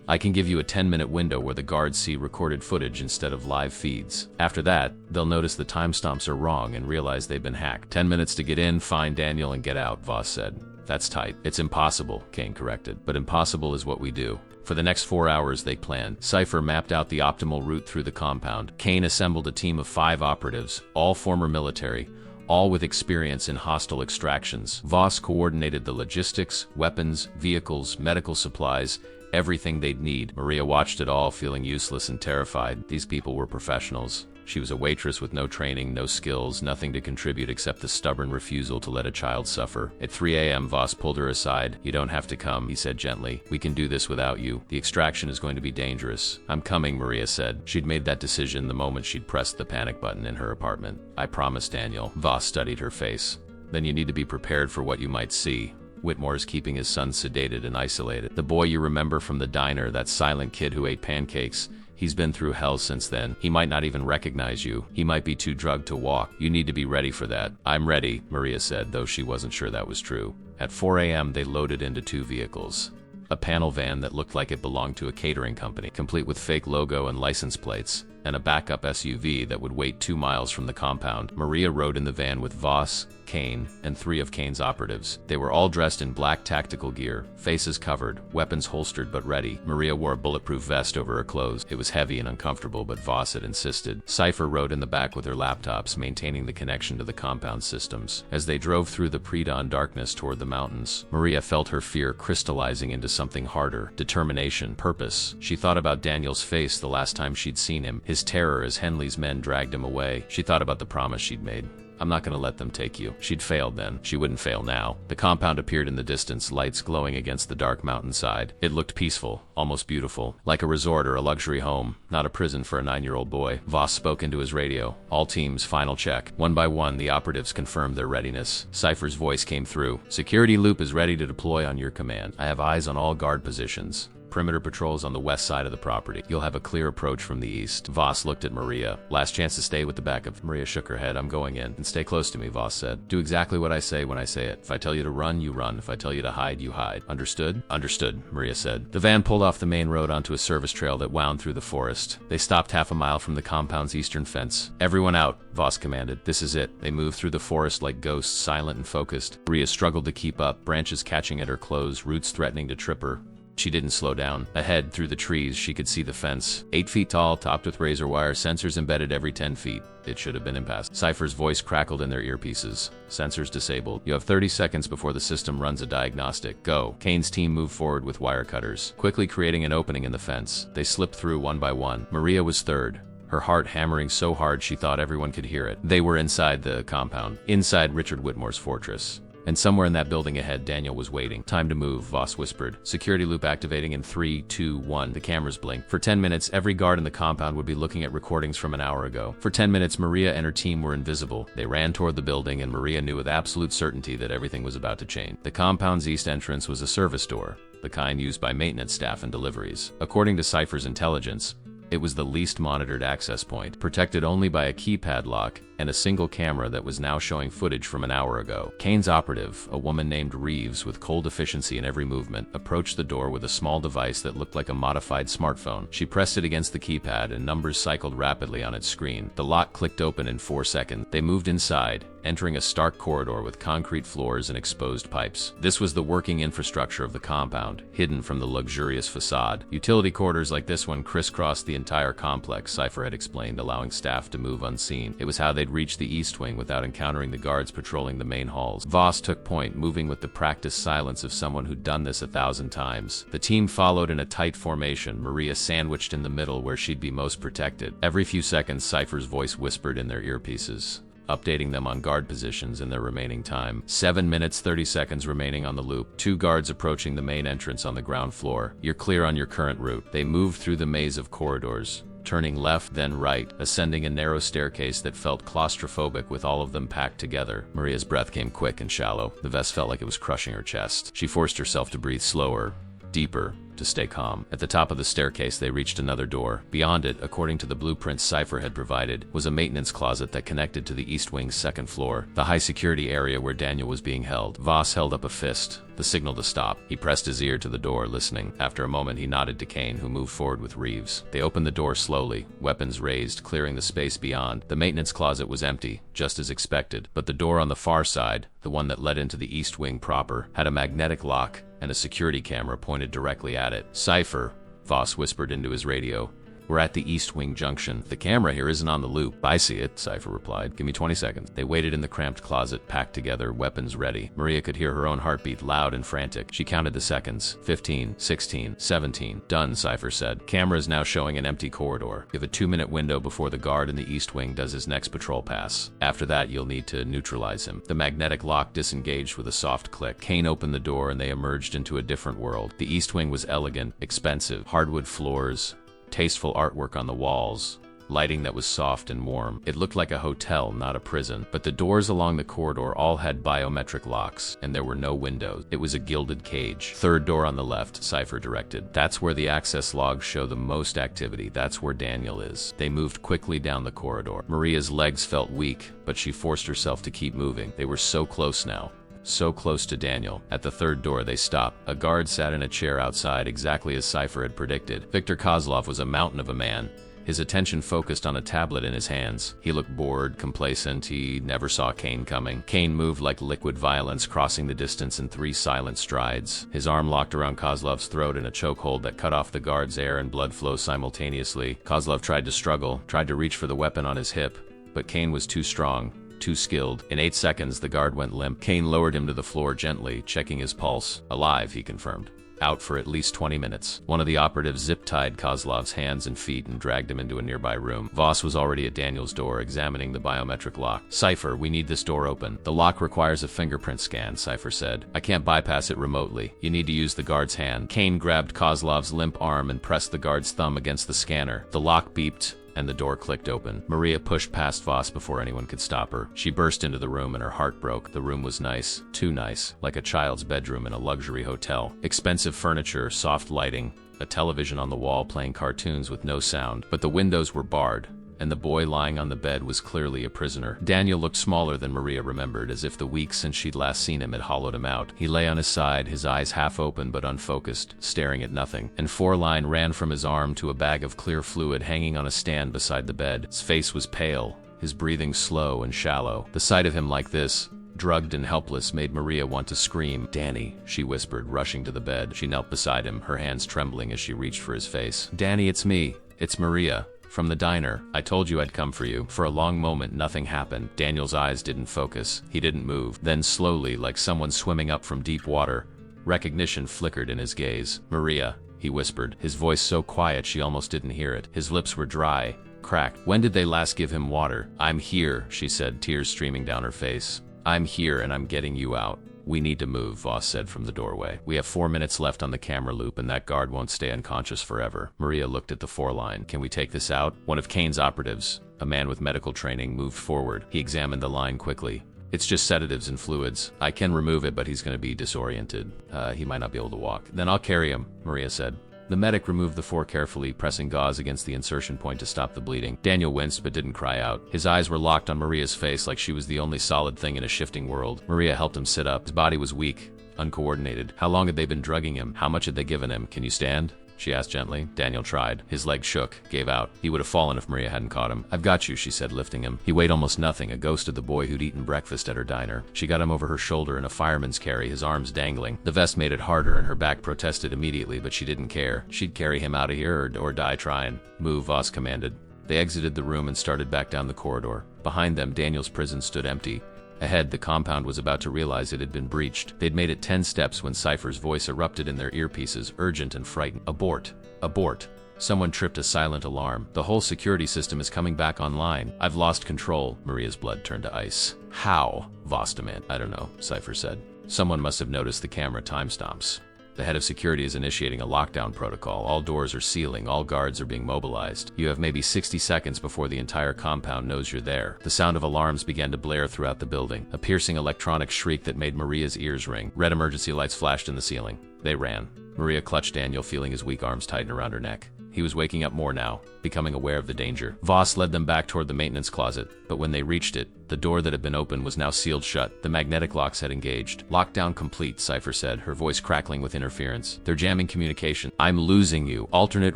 I can give you a 10-minute window where the guards see recorded footage instead of live feeds. After that, they'll notice the timestamps are wrong and realize they've been hacked. 10 minutes to get in, find Daniel, and get out, Voss said. That's tight. It's impossible, Kane corrected. But impossible is what we do. For the next 4 hours, they planned. Cypher mapped out the optimal route through the compound. Kane assembled a team of 5 operatives, all former military, all with experience in hostile extractions. Voss coordinated the logistics, weapons, vehicles, medical supplies, everything they'd need. Maria watched it all, feeling useless and terrified. These people were professionals. She was a waitress with no training, no skills, nothing to contribute except the stubborn refusal to let a child suffer. At 3 a.m., Voss pulled her aside. You don't have to come, he said gently. We can do this without you. The extraction is going to be dangerous. I'm coming, Maria said. She'd made that decision the moment she'd pressed the panic button in her apartment. I promise, Daniel. Voss studied her face. Then you need to be prepared for what you might see. Whitmore is keeping his son sedated and isolated. The boy you remember from the diner, that silent kid who ate pancakes, he's been through hell since then. He might not even recognize you. He might be too drugged to walk. You need to be ready for that. I'm ready, Maria said, though she wasn't sure that was true. At 4 a.m., they loaded into 2 vehicles. A panel van that looked like it belonged to a catering company, complete with fake logo and license plates, and a backup SUV that would wait 2 miles from the compound. Maria rode in the van with Voss, Kane, and 3 of Kane's operatives. They were all dressed in black tactical gear, faces covered, weapons holstered but ready. Maria wore a bulletproof vest over her clothes. It was heavy and uncomfortable, but Voss had insisted. Cypher rode in the back with her laptops, maintaining the connection to the compound systems. As they drove through the pre-dawn darkness toward the mountains, Maria felt her fear crystallizing into something harder. Determination, purpose. She thought about Daniel's face the last time she'd seen him, his terror as Henley's men dragged him away. She thought about the promise she'd made. I'm not going to let them take you. She'd failed then. She wouldn't fail now. The compound appeared in the distance, lights glowing against the dark mountainside. It looked peaceful, almost beautiful, like a resort or a luxury home, not a prison for a 9-year-old boy. Voss spoke into his radio. All teams, final check. One by one, the operatives confirmed their readiness. Cypher's voice came through. Security loop is ready to deploy on your command. I have eyes on all guard positions. Perimeter patrols on the west side of the property. You'll have a clear approach from the east. Voss looked at Maria. Last chance to stay with the backup. Maria shook her head. I'm going in. And stay close to me, Voss said. Do exactly what I say when I say it. If I tell you to run, you run. If I tell you to hide, you hide. Understood? Understood, Maria said. The van pulled off the main road onto a service trail that wound through the forest. They stopped half a mile from the compound's eastern fence. Everyone out, Voss commanded. This is it. They moved through the forest like ghosts, silent and focused. Maria struggled to keep up, branches catching at her clothes, roots threatening to trip her. She didn't slow down. Ahead, through the trees, she could see the fence. 8 feet tall, topped with razor wire, sensors embedded every 10 feet. It should have been impassed. Cypher's voice crackled in their earpieces. Sensors disabled. You have 30 seconds before the system runs a diagnostic. Go. Kane's team moved forward with wire cutters, quickly creating an opening in the fence. They slipped through one by one. Maria was third, her heart hammering so hard she thought everyone could hear it. They were inside the compound, inside Richard Whitmore's fortress. And somewhere in that building ahead, Daniel was waiting. Time to move, Voss whispered. Security loop activating in 3, 2, 1. The cameras blinked. For 10 minutes, every guard in the compound would be looking at recordings from an hour ago. For 10 minutes, Maria and her team were invisible. They ran toward the building, and Maria knew with absolute certainty that everything was about to change. The compound's east entrance was a service door, the kind used by maintenance staff and deliveries. According to Cypher's intelligence, it was the least monitored access point, protected only by a keypad lock and a single camera that was now showing footage from an hour ago. Kane's operative, a woman named Reeves with cold efficiency in every movement, approached the door with a small device that looked like a modified smartphone. She pressed it against the keypad and numbers cycled rapidly on its screen. The lock clicked open in 4 seconds. They moved inside, entering a stark corridor with concrete floors and exposed pipes. This was the working infrastructure of the compound, hidden from the luxurious facade. Utility quarters like this one crisscrossed the entire complex, Cypher had explained, allowing staff to move unseen. It was how they'd reach the east wing without encountering the guards patrolling the main halls. Voss took point, moving with the practiced silence of someone who'd done this 1,000 times. The team followed in a tight formation, Maria sandwiched in the middle where she'd be most protected. Every few seconds, Cypher's voice whispered in their earpieces, updating them on guard positions in their remaining time. 7 minutes 30 seconds remaining on the loop. 2 guards approaching the main entrance on the ground floor. You're clear on your current route. They moved through the maze of corridors, turning left then right, ascending a narrow staircase that felt claustrophobic with all of them packed together. Maria's breath came quick and shallow. The vest felt like it was crushing her chest. She forced herself to breathe slower, deeper, to stay calm. At the top of the staircase, they reached another door. Beyond it, according to the blueprints Cypher had provided, was a maintenance closet that connected to the East Wing's second floor, the high-security area where Daniel was being held. Voss held up a fist, the signal to stop. He pressed his ear to the door, listening. After a moment, he nodded to Kane, who moved forward with Reeves. They opened the door slowly, weapons raised, clearing the space beyond. The maintenance closet was empty, just as expected, but the door on the far side, the one that led into the East Wing proper, had a magnetic lock and a security camera pointed directly at it. Cypher, Voss whispered into his radio. We're at the East Wing junction. The camera here isn't on the loop. I see it, Cypher replied. Give me 20 seconds. They waited in the cramped closet, packed together, weapons ready. Maria could hear her own heartbeat, loud and frantic. She counted the seconds. 15, 16, 17. Done, Cypher said. Camera is now showing an empty corridor. You have a 2-minute window before the guard in the East Wing does his next patrol pass. After that, you'll need to neutralize him. The magnetic lock disengaged with a soft click. Kane opened the door and they emerged into a different world. The East Wing was elegant, expensive, hardwood floors, tasteful artwork on the walls, lighting that was soft and warm. It looked like a hotel, not a prison. But the doors along the corridor all had biometric locks, and there were no windows. It was a gilded cage. Third door on the left, Cypher directed. That's where the access logs show the most activity. That's where Daniel is. They moved quickly down the corridor. Maria's legs felt weak, but she forced herself to keep moving. They were so close now. So close to Daniel. At the third door, they stopped. A guard sat in a chair outside, exactly as Cypher had predicted. Viktor Kozlov was a mountain of a man, his attention focused on a tablet in his hands. He looked bored, complacent. He never saw Kane coming. Kane moved like liquid violence, crossing the distance in 3 silent strides. His arm locked around Kozlov's throat in a chokehold that cut off the guard's air and blood flow simultaneously. Kozlov tried to struggle, tried to reach for the weapon on his hip, but Kane was too strong, too skilled. In 8 seconds, the guard went limp. Kane lowered him to the floor gently, checking his pulse. Alive, he confirmed. Out for at least 20 minutes. One of the operatives zip-tied Kozlov's hands and feet and dragged him into a nearby room. Voss was already at Daniel's door, examining the biometric lock. Cypher, we need this door open. The lock requires a fingerprint scan, Cypher said. I can't bypass it remotely. You need to use the guard's hand. Kane grabbed Kozlov's limp arm and pressed the guard's thumb against the scanner. The lock beeped, and the door clicked open. Maria pushed past Voss before anyone could stop her. She burst into the room and her heart broke. The room was nice, too nice, like a child's bedroom in a luxury hotel. Expensive furniture, soft lighting, a television on the wall playing cartoons with no sound. But the windows were barred, and the boy lying on the bed was clearly a prisoner. Daniel looked smaller than Maria remembered, as if the weeks since she'd last seen him had hollowed him out. He lay on his side, his eyes half open but unfocused, staring at nothing. And 4-line ran from his arm to a bag of clear fluid hanging on a stand beside the bed. His face was pale, his breathing slow and shallow. The sight of him like this, drugged and helpless, made Maria want to scream. Danny, she whispered, rushing to the bed. She knelt beside him, her hands trembling as she reached for his face. Danny, it's me. It's Maria. From the diner. I told you I'd come for you. For a long moment, nothing happened. Daniel's eyes didn't focus. He didn't move. Then slowly, like someone swimming up from deep water, recognition flickered in his gaze. Maria, he whispered, his voice so quiet she almost didn't hear it. His lips were dry, cracked. When did they last give him water? I'm here, she said, tears streaming down her face. I'm here and I'm getting you out. We need to move, Voss said from the doorway. We have 4 minutes left on the camera loop and that guard won't stay unconscious forever. Maria looked at the 4-line. Can we take this out? One of Kane's operatives, a man with medical training, moved forward. He examined the line quickly. It's just sedatives and fluids. I can remove it, but he's going to be disoriented. He might not be able to walk. Then I'll carry him, Maria said. The medic removed the 4 carefully, pressing gauze against the insertion point to stop the bleeding. Daniel winced but didn't cry out. His eyes were locked on Maria's face like she was the only solid thing in a shifting world. Maria helped him sit up. His body was weak, uncoordinated. How long had they been drugging him? How much had they given him? Can you stand? She asked gently. Daniel tried. His leg shook, gave out. He would have fallen if Maria hadn't caught him. I've got you, she said, lifting him. He weighed almost nothing, a ghost of the boy who'd eaten breakfast at her diner. She got him over her shoulder in a fireman's carry, his arms dangling. The vest made it harder, and her back protested immediately, but she didn't care. She'd carry him out of here or die trying. Move, Voss commanded. They exited the room and started back down the corridor. Behind them, Daniel's prison stood empty. Ahead, the compound was about to realize it had been breached. They'd made it 10 steps when Cypher's voice erupted in their earpieces, urgent and frightened. Abort. Abort. Someone tripped a silent alarm. The whole security system is coming back online. I've lost control. Maria's blood turned to ice. How? Voss demanded. I don't know, Cypher said. Someone must have noticed the camera timestamps. The head of security is initiating a lockdown protocol. All doors are sealing. All guards are being mobilized. You have maybe 60 seconds before the entire compound knows you're there. The sound of alarms began to blare throughout the building, a piercing electronic shriek that made Maria's ears ring. Red emergency lights flashed in the ceiling. They ran. Maria clutched Daniel, feeling his weak arms tighten around her neck. He was waking up more now, becoming aware of the danger. Voss led them back toward the maintenance closet, but when they reached it, the door that had been open was now sealed shut. The magnetic locks had engaged. Lockdown complete, Cypher said, her voice crackling with interference. They're jamming communication. I'm losing you. Alternate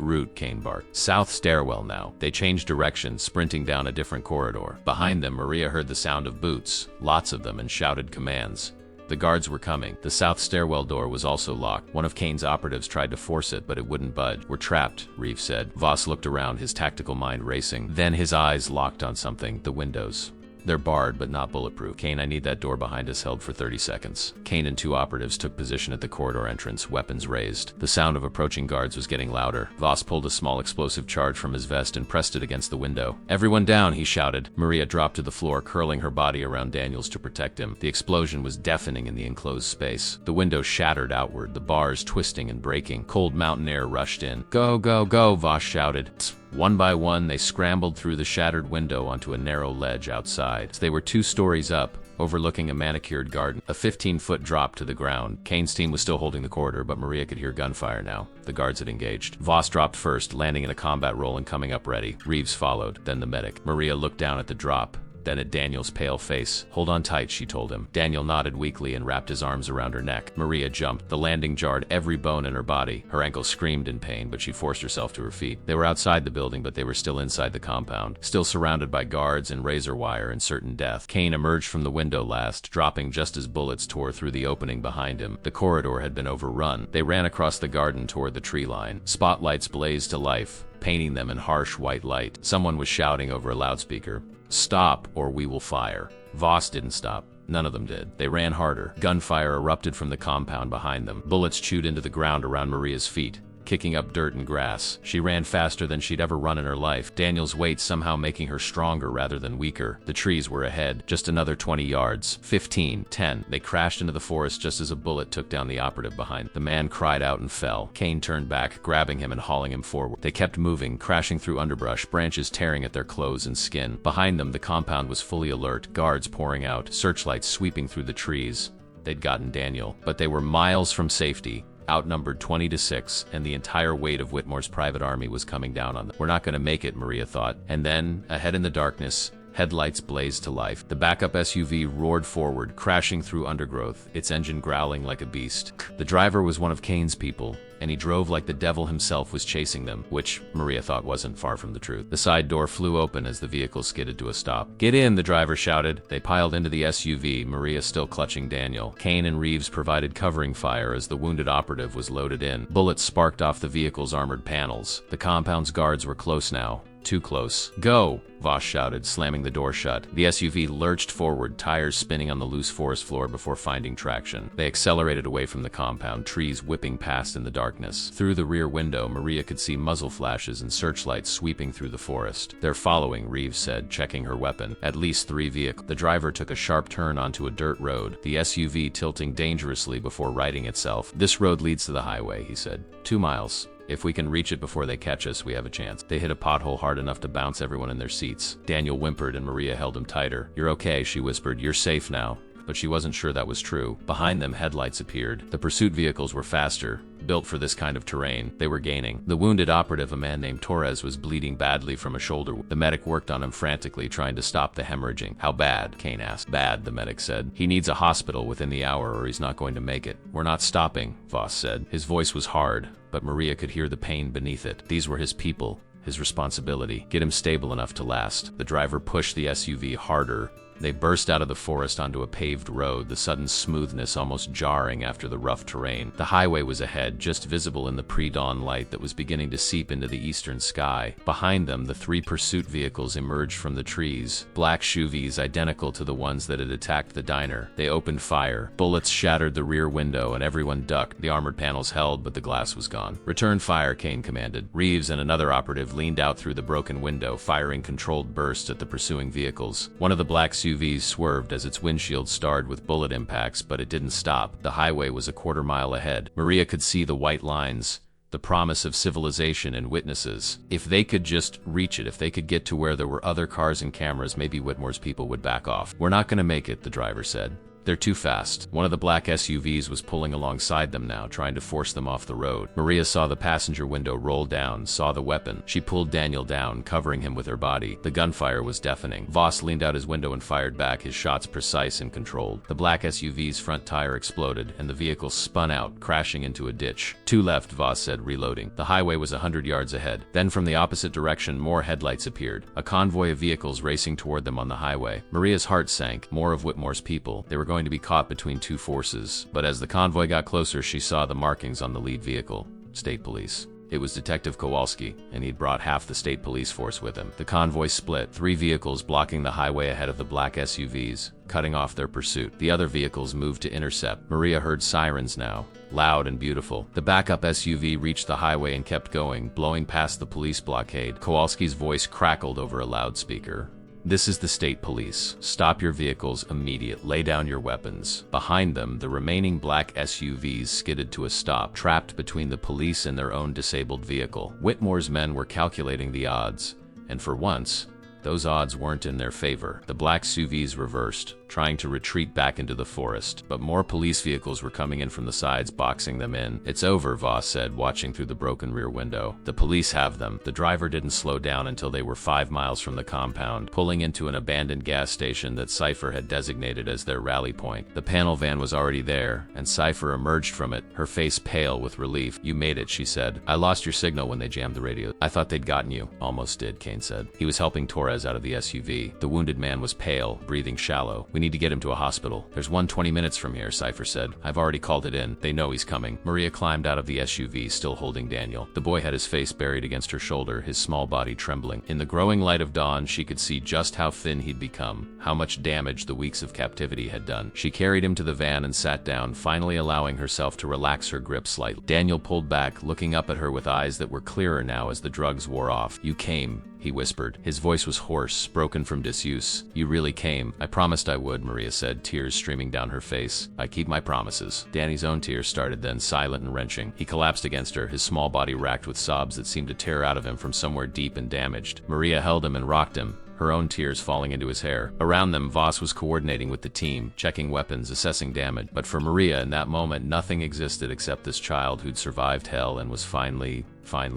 route, Kane barked. South stairwell now. They changed direction, sprinting down a different corridor. Behind them, Maria heard the sound of boots, lots of them, and shouted commands. The guards were coming. The south stairwell door was also locked. One of Kane's operatives tried to force it, but it wouldn't budge. We're trapped, Reeves said. Voss looked around, his tactical mind racing. Then his eyes locked on something. The windows. They're barred, but not bulletproof. Kane, I need that door behind us held for 30 seconds. Kane and 2 operatives took position at the corridor entrance, weapons raised. The sound of approaching guards was getting louder. Voss pulled a small explosive charge from his vest and pressed it against the window. Everyone down, he shouted. Maria dropped to the floor, curling her body around Daniel's to protect him. The explosion was deafening in the enclosed space. The window shattered outward, the bars twisting and breaking. Cold mountain air rushed in. Go, go, go, Voss shouted. One by one, they scrambled through the shattered window onto a narrow ledge outside. They were 2 stories up, overlooking a manicured garden. A 15-foot drop to the ground. Kane's team was still holding the corridor, but Maria could hear gunfire now. The guards had engaged. Voss dropped first, landing in a combat roll and coming up ready. Reeves followed, then the medic. Maria looked down at the drop, then at Daniel's pale face. Hold on tight, she told him. Daniel nodded weakly and wrapped his arms around her neck. Maria jumped. The landing jarred every bone in her body. Her ankle screamed in pain, but she forced herself to her feet. They were outside the building, but they were still inside the compound, still surrounded by guards and razor wire and certain death. Kane emerged from the window last, dropping just as bullets tore through the opening behind him. The corridor had been overrun. They ran across the garden toward the tree line. Spotlights blazed to life, painting them in harsh white light. Someone was shouting over a loudspeaker. Stop, or we will fire. Voss didn't stop. None of them did. They ran harder. Gunfire erupted from the compound behind them. Bullets chewed into the ground around Maria's feet, kicking up dirt and grass. She ran faster than she'd ever run in her life, Daniel's weight somehow making her stronger rather than weaker. The trees were ahead, just another 20 yards. 15, 10. They crashed into the forest just as a bullet took down the operative behind. The man cried out and fell. Kane turned back, grabbing him and hauling him forward. They kept moving, crashing through underbrush, branches tearing at their clothes and skin. Behind them, the compound was fully alert, guards pouring out, searchlights sweeping through the trees. They'd gotten Daniel, but they were miles from safety. Outnumbered 20-6, and the entire weight of Whitmore's private army was coming down on them. We're not going to make it, Maria thought. And then, ahead in the darkness, headlights blazed to life. The backup SUV roared forward, crashing through undergrowth, its engine growling like a beast. The driver was one of Kane's people, and he drove like the devil himself was chasing them, which Maria thought wasn't far from the truth. The side door flew open as the vehicle skidded to a stop. Get in, the driver shouted. They piled into the SUV, Maria still clutching Daniel. Kane and Reeves provided covering fire as the wounded operative was loaded in. Bullets sparked off the vehicle's armored panels. The compound's guards were close now, Too close. Go! Voss shouted, slamming the door shut. The SUV lurched forward, tires spinning on the loose forest floor before finding traction. They accelerated away from the compound, trees whipping past in the darkness. Through the rear window, Maria could see muzzle flashes and searchlights sweeping through the forest. "They're following," Reeves said, checking her weapon. "At least 3 vehicles." The driver took a sharp turn onto a dirt road, the SUV tilting dangerously before righting itself. "This road leads to the highway," he said. 2 miles. If we can reach it before they catch us, we have a chance." They hit a pothole hard enough to bounce everyone in their seats. Daniel whimpered and Maria held him tighter. "You're okay," she whispered. "You're safe now." But she wasn't sure that was true. Behind them, headlights appeared. The pursuit vehicles were faster, built for this kind of terrain. They were gaining. The wounded operative, a man named Torres, was bleeding badly from a shoulder. The medic worked on him frantically, trying to stop the hemorrhaging. "How bad?" Kane asked. "Bad," the medic said. "He needs a hospital within the hour or he's not going to make it." "We're not stopping," Voss said. His voice was hard, but Maria could hear the pain beneath it. These were his people, his responsibility. Get him stable enough to last. The driver pushed the SUV harder. They burst out of the forest onto a paved road, the sudden smoothness almost jarring after the rough terrain. The highway was ahead, just visible in the pre-dawn light that was beginning to seep into the eastern sky. Behind them, the 3 pursuit vehicles emerged from the trees, black SUVs identical to the ones that had attacked the diner. They opened fire. Bullets shattered the rear window and everyone ducked. The armored panels held, but the glass was gone. "Return fire," Kane commanded. Reeves and another operative leaned out through the broken window, firing controlled bursts at the pursuing vehicles. One of the black SUVs swerved as its windshield starred with bullet impacts, but it didn't stop. The highway was a quarter-mile ahead. Maria could see the white lines, the promise of civilization and witnesses. If they could just reach it, if they could get to where there were other cars and cameras, maybe Whitmore's people would back off. "We're not going to make it," the driver said. "They're too fast." One of the black SUVs was pulling alongside them now, trying to force them off the road. Maria saw the passenger window roll down, saw the weapon. She pulled Daniel down, covering him with her body. The gunfire was deafening. Voss leaned out his window and fired back, his shots precise and controlled. The black SUV's front tire exploded, and the vehicle spun out, crashing into a ditch. "Two left," Voss said, reloading. The highway was 100 yards ahead. Then from the opposite direction, more headlights appeared. A convoy of vehicles racing toward them on the highway. Maria's heart sank. More of Whitmore's people. They were going to be caught between 2 forces. But as the convoy got closer, she saw the markings on the lead vehicle. State Police. It was Detective Kowalski, and he'd brought half the state police force with him. The convoy split, 3 vehicles blocking the highway ahead of the black SUVs, cutting off their pursuit. The other vehicles moved to intercept. Maria heard sirens now, loud and beautiful. The backup SUV reached the highway and kept going, blowing past the police blockade. Kowalski's voice crackled over a loudspeaker. "This is the state police. Stop your vehicles immediately. Lay down your weapons." Behind them, the remaining black SUVs skidded to a stop, trapped between the police and their own disabled vehicle. Whitmore's men were calculating the odds, and for once, those odds weren't in their favor. The black SUVs reversed, trying to retreat back into the forest, but more police vehicles were coming in from the sides, boxing them in. "It's over," Voss said, watching through the broken rear window. "The police have them." The driver didn't slow down until they were 5 miles from the compound, pulling into an abandoned gas station that Cypher had designated as their rally point. The panel van was already there, and Cypher emerged from it, her face pale with relief. "You made it," she said. "I lost your signal when they jammed the radio. I thought they'd gotten you." "Almost did," Kane said. He was helping Torres out of the SUV. The wounded man was pale, breathing shallow. "We need to get him to a hospital." "There's one 20 minutes from here," Cypher said. "I've already called it in. They know he's coming." Maria climbed out of the SUV, still holding Daniel. The boy had his face buried against her shoulder, his small body trembling. In the growing light of dawn, she could see just how thin he'd become, how much damage the weeks of captivity had done. She carried him to the van and sat down, finally allowing herself to relax her grip slightly. Daniel pulled back, looking up at her with eyes that were clearer now as the drugs wore off. "You came," he whispered. His voice was hoarse, broken from disuse. "You really came." "I promised I would," Maria said, tears streaming down her face. "I keep my promises." Danny's own tears started then, silent and wrenching. He collapsed against her, his small body racked with sobs that seemed to tear out of him from somewhere deep and damaged. Maria held him and rocked him, her own tears falling into his hair. Around them, Voss was coordinating with the team, checking weapons, assessing damage. But for Maria, in that moment, nothing existed except this child who'd survived hell and was finally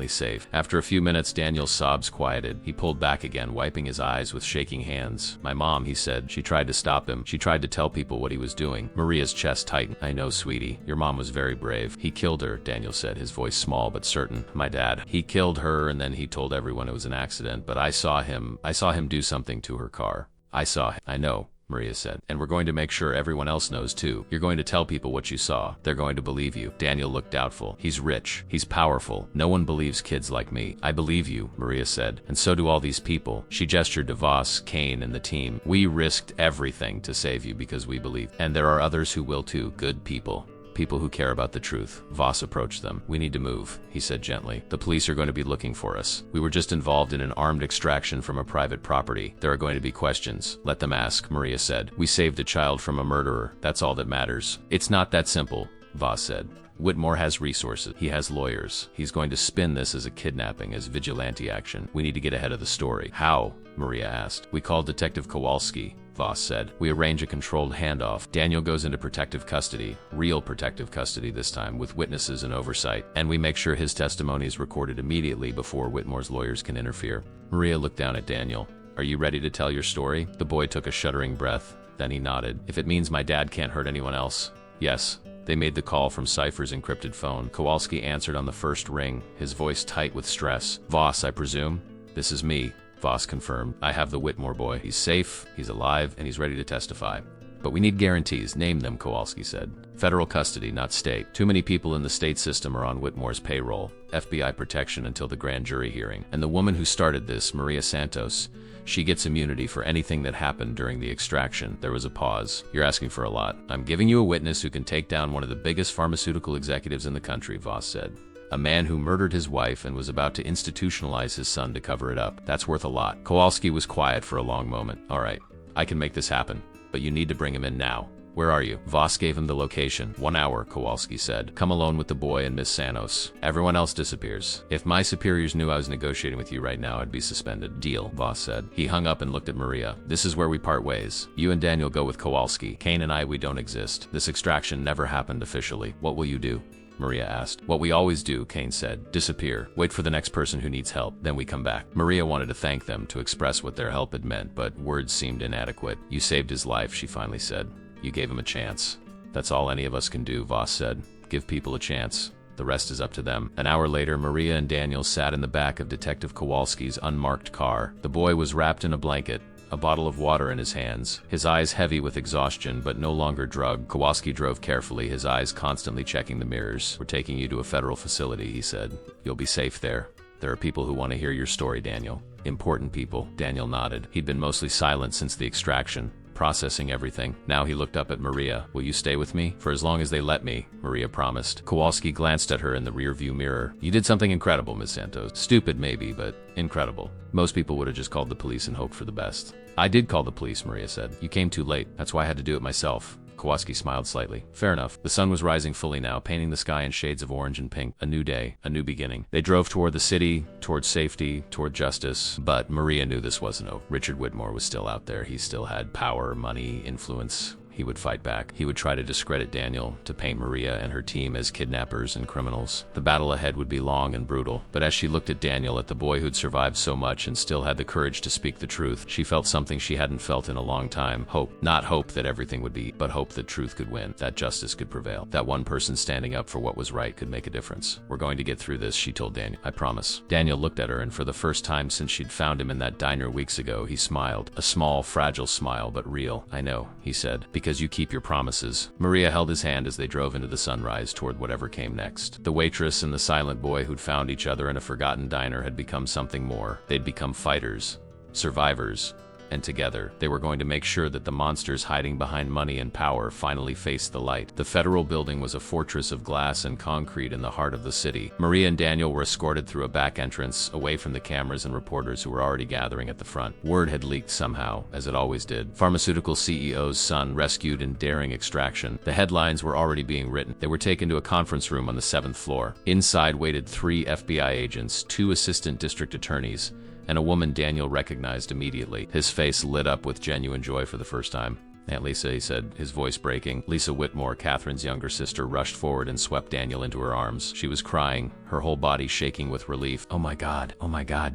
safe. After a few minutes, Daniel's sobs quieted. He pulled back again, wiping his eyes with shaking hands. "My mom," he said. "She tried to stop him. She tried to tell people what he was doing." Maria's chest tightened. "I know, sweetie. Your mom was very brave." "He killed her," Daniel said, his voice small but certain. "My dad. He killed her, and then he told everyone it was an accident. But I saw him do something to her car. I know." Maria said. And we're going to make sure everyone else knows too. You're going to tell people what you saw. They're going to believe you. Daniel looked doubtful. He's rich. He's powerful. No one believes kids like me. I believe you, Maria said. And so do all these people. She gestured to Voss, Kane, and the team. We risked everything to save you because we believe. And there are others who will too. Good people. People who care about the truth. Voss approached them. We need to move, he said gently. The police are going to be looking for us. We were just involved in an armed extraction from a private property. There are going to be questions. Let them ask, Maria said. We saved a child from a murderer. That's all that matters. It's not that simple, Voss said. Whitmore has resources. He has lawyers. He's going to spin this as a kidnapping, as vigilante action. We need to get ahead of the story. How? Maria asked. We called Detective Kowalski, Voss said. We arrange a controlled handoff. Daniel goes into protective custody, real protective custody this time, with witnesses and oversight, and we make sure his testimony is recorded immediately before Whitmore's lawyers can interfere. Maria looked down at Daniel. Are you ready to tell your story? The boy took a shuddering breath. Then he nodded. If it means my dad can't hurt anyone else. Yes. They made the call from Cypher's encrypted phone. Kowalski answered on the first ring, his voice tight with stress. Voss, I presume? This is me, Voss confirmed. I have the Whitmore boy. He's safe, he's alive, and he's ready to testify. But we need guarantees. Name them, Kowalski said. Federal custody, not state. Too many people in the state system are on Whitmore's payroll. FBI protection until the grand jury hearing. And the woman who started this, Maria Santos, she gets immunity for anything that happened during the extraction. There was a pause. You're asking for a lot. I'm giving you a witness who can take down one of the biggest pharmaceutical executives in the country, Voss said. A man who murdered his wife and was about to institutionalize his son to cover it up. That's worth a lot. Kowalski was quiet for a long moment. All right, I can make this happen, but you need to bring him in now. Where are you? Voss gave him the location. 1 hour, Kowalski said. Come alone with the boy and Miss Santos. Everyone else disappears. If my superiors knew I was negotiating with you right now, I'd be suspended. Deal, Voss said. He hung up and looked at Maria. This is where we part ways. You and Daniel go with Kowalski. Kane and I, we don't exist. This extraction never happened officially. What will you do? Maria asked. What we always do, Kane said. Disappear. Wait for the next person who needs help. Then we come back. Maria wanted to thank them, to express what their help had meant, but words seemed inadequate. You saved his life, she finally said. You gave him a chance. That's all any of us can do, Voss said. Give people a chance. The rest is up to them. An hour later, Maria and Daniel sat in the back of Detective Kowalski's unmarked car. The boy was wrapped in a blanket, a bottle of water in his hands, his eyes heavy with exhaustion but no longer drugged. Kowalski drove carefully, his eyes constantly checking the mirrors. We're taking you to a federal facility, he said. You'll be safe there. There are people who want to hear your story, Daniel. Important people. Daniel nodded. He'd been mostly silent since the extraction, processing everything. Now he looked up at Maria. Will you stay with me? For as long as they let me, Maria promised. Kowalski glanced at her in the rearview mirror. You did something incredible, Miss Santos. Stupid maybe, but incredible. Most people would have just called the police and hoped for the best. I did call the police, Maria said. You came too late. That's why I had to do it myself. Kowalski smiled slightly. Fair enough. The sun was rising fully now, painting the sky in shades of orange and pink. A new day, a new beginning. They drove toward the city, toward safety, toward justice. But Maria knew this wasn't over. Richard Whitmore was still out there. He still had power, money, influence. He would fight back. He would try to discredit Daniel, to paint Maria and her team as kidnappers and criminals. The battle ahead would be long and brutal. But as she looked at Daniel, at the boy who'd survived so much and still had the courage to speak the truth, she felt something she hadn't felt in a long time. Hope. Not hope that everything would be, but hope that truth could win, that justice could prevail, that one person standing up for what was right could make a difference. We're going to get through this, she told Daniel. I promise. Daniel looked at her, and for the first time since she'd found him in that diner weeks ago, he smiled. A small, fragile smile, but real. I know, he said, because you keep your promises. Maria held his hand as they drove into the sunrise toward whatever came next. The waitress and the silent boy who'd found each other in a forgotten diner had become something more. They'd become fighters, survivors, and together, they were going to make sure that the monsters hiding behind money and power finally faced the light. The federal building was a fortress of glass and concrete in the heart of the city. Maria and Daniel were escorted through a back entrance, away from the cameras and reporters who were already gathering at the front. Word had leaked somehow, as it always did. Pharmaceutical CEO's son rescued in daring extraction. The headlines were already being written. They were taken to a conference room on the 7th floor. Inside waited 3 FBI agents, 2 assistant district attorneys, and a woman Daniel recognized immediately. His face lit up with genuine joy for the first time. Aunt Lisa, he said, his voice breaking. Lisa Whitmore, Catherine's younger sister, rushed forward and swept Daniel into her arms. She was crying, her whole body shaking with relief. Oh my God,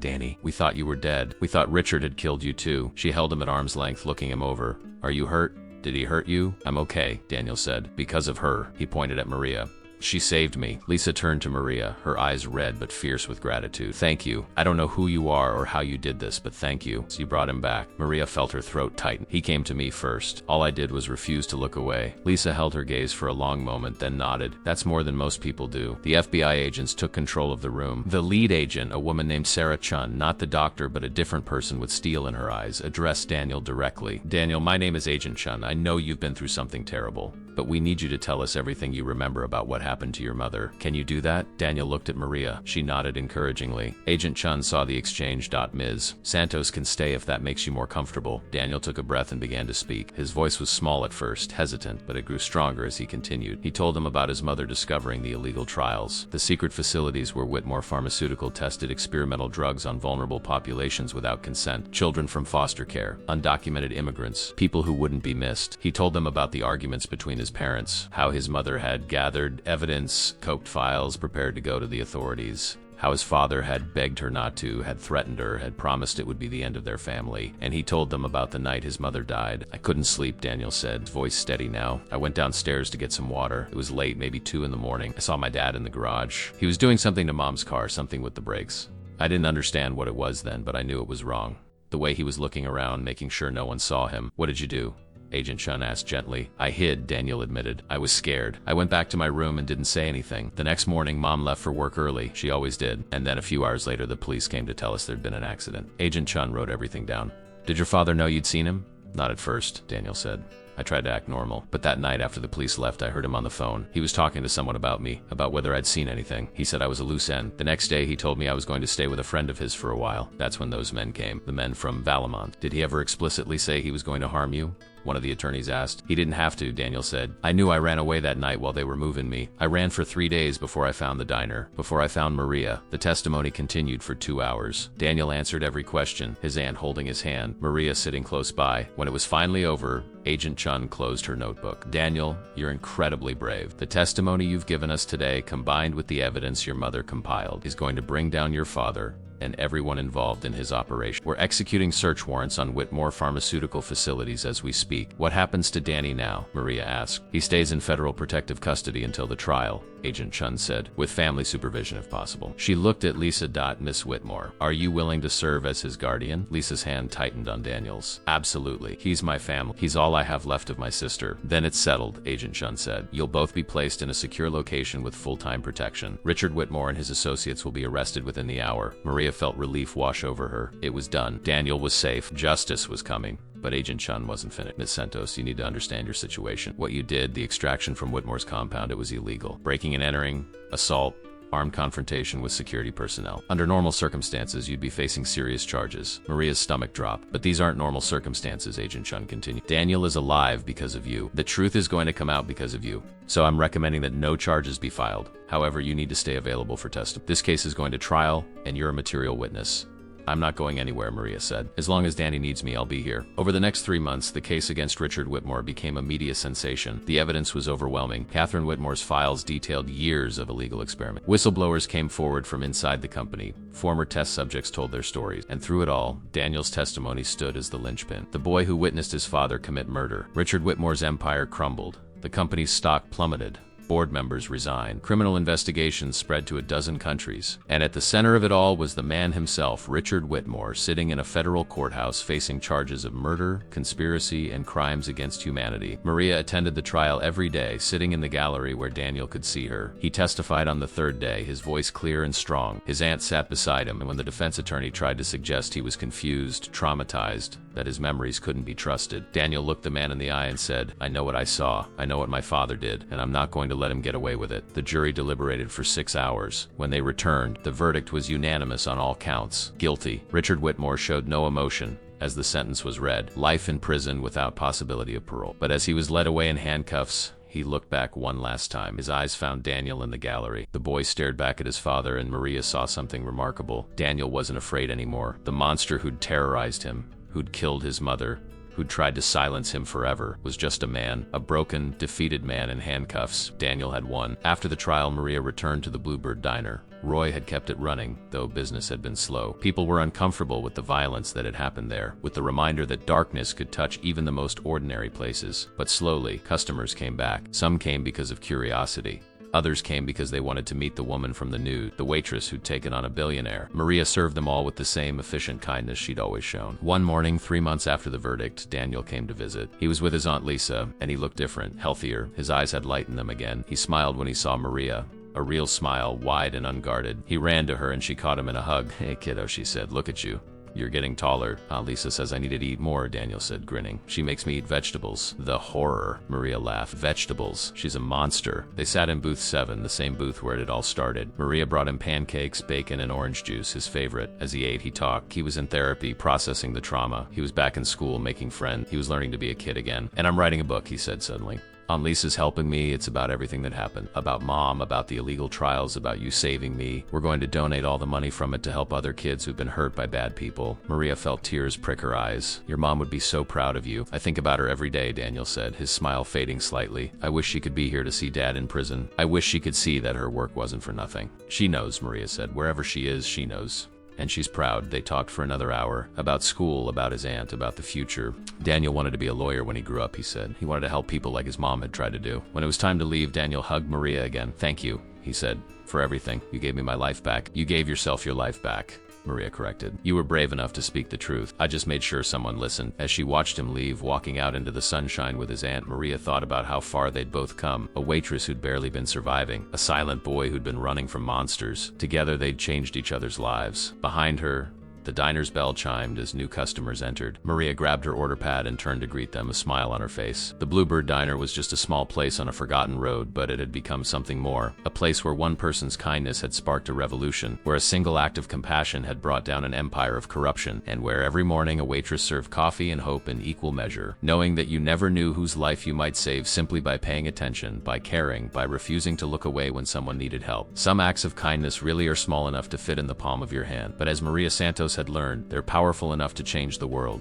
Danny. We thought you were dead. We thought Richard had killed you too. She held him at arm's length, looking him over. Are you hurt? Did he hurt you? I'm okay, Daniel said. Because of her. He pointed at Maria. She saved me. Lisa turned to Maria, her eyes red but fierce with gratitude. Thank you. I don't know who you are or how you did this, but thank you. So you brought him back. Maria felt her throat tighten. He came to me first. All I did was refuse to look away. Lisa held her gaze for a long moment, then nodded. That's more than most people do. The FBI agents took control of the room. The lead agent, a woman named Sarah Chun, not the doctor but a different person with steel in her eyes, addressed Daniel directly. Daniel, my name is Agent Chun. I know you've been through something terrible, but we need you to tell us everything you remember about what happened to your mother. Can you do that? Daniel looked at Maria. She nodded encouragingly. Agent Chun saw the exchange. Ms. Santos can stay if that makes you more comfortable. Daniel took a breath and began to speak. His voice was small at first, hesitant, but it grew stronger as he continued. He told them about his mother discovering the illegal trials, the secret facilities where Whitmore Pharmaceutical tested experimental drugs on vulnerable populations without consent, children from foster care, undocumented immigrants, people who wouldn't be missed. He told them about the arguments between his parents, how his mother had gathered evidence, coped files, prepared to go to the authorities, how his father had begged her not to, had threatened her, had promised it would be the end of their family, and he told them about the night his mother died. I couldn't sleep, Daniel said, his voice steady now. I went downstairs to get some water. It was late, maybe 2 in the morning. I saw my dad in the garage. He was doing something to Mom's car, something with the brakes. I didn't understand what it was then, but I knew it was wrong. The way he was looking around, making sure no one saw him. What did you do? Agent Chun asked gently. I hid, Daniel admitted. I was scared. I went back to my room and didn't say anything. The next morning, Mom left for work early. She always did. And then a few hours later, the police came to tell us there'd been an accident. Agent Chun wrote everything down. Did your father know you'd seen him? Not at first, Daniel said. I tried to act normal, but that night after the police left, I heard him on the phone. He was talking to someone about me, about whether I'd seen anything. He said I was a loose end. The next day, he told me I was going to stay with a friend of his for a while. That's when those men came, the men from Valamont. Did he ever explicitly say he was going to harm you? One of the attorneys asked. He didn't have to, Daniel said. I knew I ran away that night while they were moving me. I ran for 3 days before I found the diner, before I found Maria. The testimony continued for 2 hours. Daniel answered every question, his aunt holding his hand, Maria sitting close by. When it was finally over, Agent Chun closed her notebook. Daniel, you're incredibly brave. The testimony you've given us today, combined with the evidence your mother compiled, is going to bring down your father and everyone involved in his operation. We're executing search warrants on Whitmore Pharmaceutical facilities as we speak. What happens to Danny now? Maria asked. He stays in federal protective custody until the trial, Agent Chun said, with family supervision if possible. She looked at Lisa. Miss Whitmore, are you willing to serve as his guardian? Lisa's hand tightened on Daniel's. Absolutely. He's my family. He's all I have left of my sister. Then it's settled, Agent Chun said. You'll both be placed in a secure location with full-time protection. Richard Whitmore and his associates will be arrested within the hour. Maria felt relief wash over her. It was done. Daniel was safe. Justice was coming. But Agent Chun wasn't finished. Ms. Santos, you need to understand your situation. What you did, the extraction from Whitmore's compound, it was illegal. Breaking and entering, assault, armed confrontation with security personnel. Under normal circumstances, you'd be facing serious charges. Maria's stomach dropped. But these aren't normal circumstances, Agent Chun continued. Daniel is alive because of you. The truth is going to come out because of you. So I'm recommending that no charges be filed. However, you need to stay available for testimony. This case is going to trial, and you're a material witness. I'm not going anywhere, Maria said. As long as Danny needs me, I'll be here. Over the next 3 months, the case against Richard Whitmore became a media sensation. The evidence was overwhelming. Catherine Whitmore's files detailed years of illegal experiment. Whistleblowers came forward from inside the company. Former test subjects told their stories. And through it all, Daniel's testimony stood as the linchpin. The boy who witnessed his father commit murder. Richard Whitmore's empire crumbled. The company's stock plummeted. Board members resigned. Criminal investigations spread to 12 countries. And at the center of it all was the man himself, Richard Whitmore, sitting in a federal courthouse facing charges of murder, conspiracy, and crimes against humanity. Maria attended the trial every day, sitting in the gallery where Daniel could see her. He testified on the 3rd day, his voice clear and strong. His aunt sat beside him, and when the defense attorney tried to suggest he was confused, traumatized, that his memories couldn't be trusted, Daniel looked the man in the eye and said, I know what I saw. I know what my father did, and I'm not going to let him get away with it. The jury deliberated for 6 hours. When they returned, the verdict was unanimous on all counts. Guilty. Richard Whitmore showed no emotion as the sentence was read. Life in prison without possibility of parole. But as he was led away in handcuffs, he looked back one last time. His eyes found Daniel in the gallery. The boy stared back at his father, and Maria saw something remarkable. Daniel wasn't afraid anymore. The monster who'd terrorized him, who'd killed his mother, who'd tried to silence him forever, was just a man, a broken, defeated man in handcuffs. Daniel had won. After the trial, Maria returned to the Bluebird Diner. Roy had kept it running, though business had been slow. People were uncomfortable with the violence that had happened there, with the reminder that darkness could touch even the most ordinary places. But slowly, customers came back. Some came because of curiosity. Others came because they wanted to meet the woman from the nude, the waitress who'd taken on a billionaire. Maria served them all with the same efficient kindness she'd always shown. One morning, 3 months after the verdict, Daniel came to visit. He was with his Aunt Lisa, and he looked different, healthier. His eyes had light in them again. He smiled when he saw Maria. A real smile, wide and unguarded. He ran to her and she caught him in a hug. "Hey kiddo," she said, "look at you. You're getting taller." Aunt Lisa says I needed to eat more, Daniel said, grinning. "She makes me eat vegetables." The horror, Maria laughed. Vegetables. She's a monster. They sat in booth 7, the same booth where it had all started. Maria brought him pancakes, bacon, and orange juice, his favorite. As he ate, he talked. He was in therapy, processing the trauma. He was back in school, making friends. He was learning to be a kid again. "And I'm writing a book," he said suddenly. "Aunt Lisa's helping me. It's about everything that happened. About Mom, about the illegal trials, about you saving me. We're going to donate all the money from it to help other kids who've been hurt by bad people." Maria felt tears prick her eyes. "Your mom would be so proud of you." "I think about her every day," Daniel said, his smile fading slightly. "I wish she could be here to see Dad in prison. I wish she could see that her work wasn't for nothing." "She knows," Maria said. "Wherever she is, she knows. And she's proud." They talked for another hour. About school, about his aunt, about the future. Daniel wanted to be a lawyer when he grew up, he said. He wanted to help people like his mom had tried to do. When it was time to leave, Daniel hugged Maria again. "Thank you," he said, "for everything. You gave me my life back." "You gave yourself your life back," Maria corrected. "You were brave enough to speak the truth. I just made sure someone listened." As she watched him leave, walking out into the sunshine with his aunt, Maria thought about how far they'd both come. A waitress who'd barely been surviving. A silent boy who'd been running from monsters. Together they'd changed each other's lives. Behind her, the diner's bell chimed as new customers entered. Maria grabbed her order pad and turned to greet them, a smile on her face. The Bluebird Diner was just a small place on a forgotten road, but it had become something more. A place where one person's kindness had sparked a revolution, where a single act of compassion had brought down an empire of corruption, and where every morning a waitress served coffee and hope in equal measure, knowing that you never knew whose life you might save simply by paying attention, by caring, by refusing to look away when someone needed help. Some acts of kindness really are small enough to fit in the palm of your hand, but as Maria Santos had learned, they're powerful enough to change the world.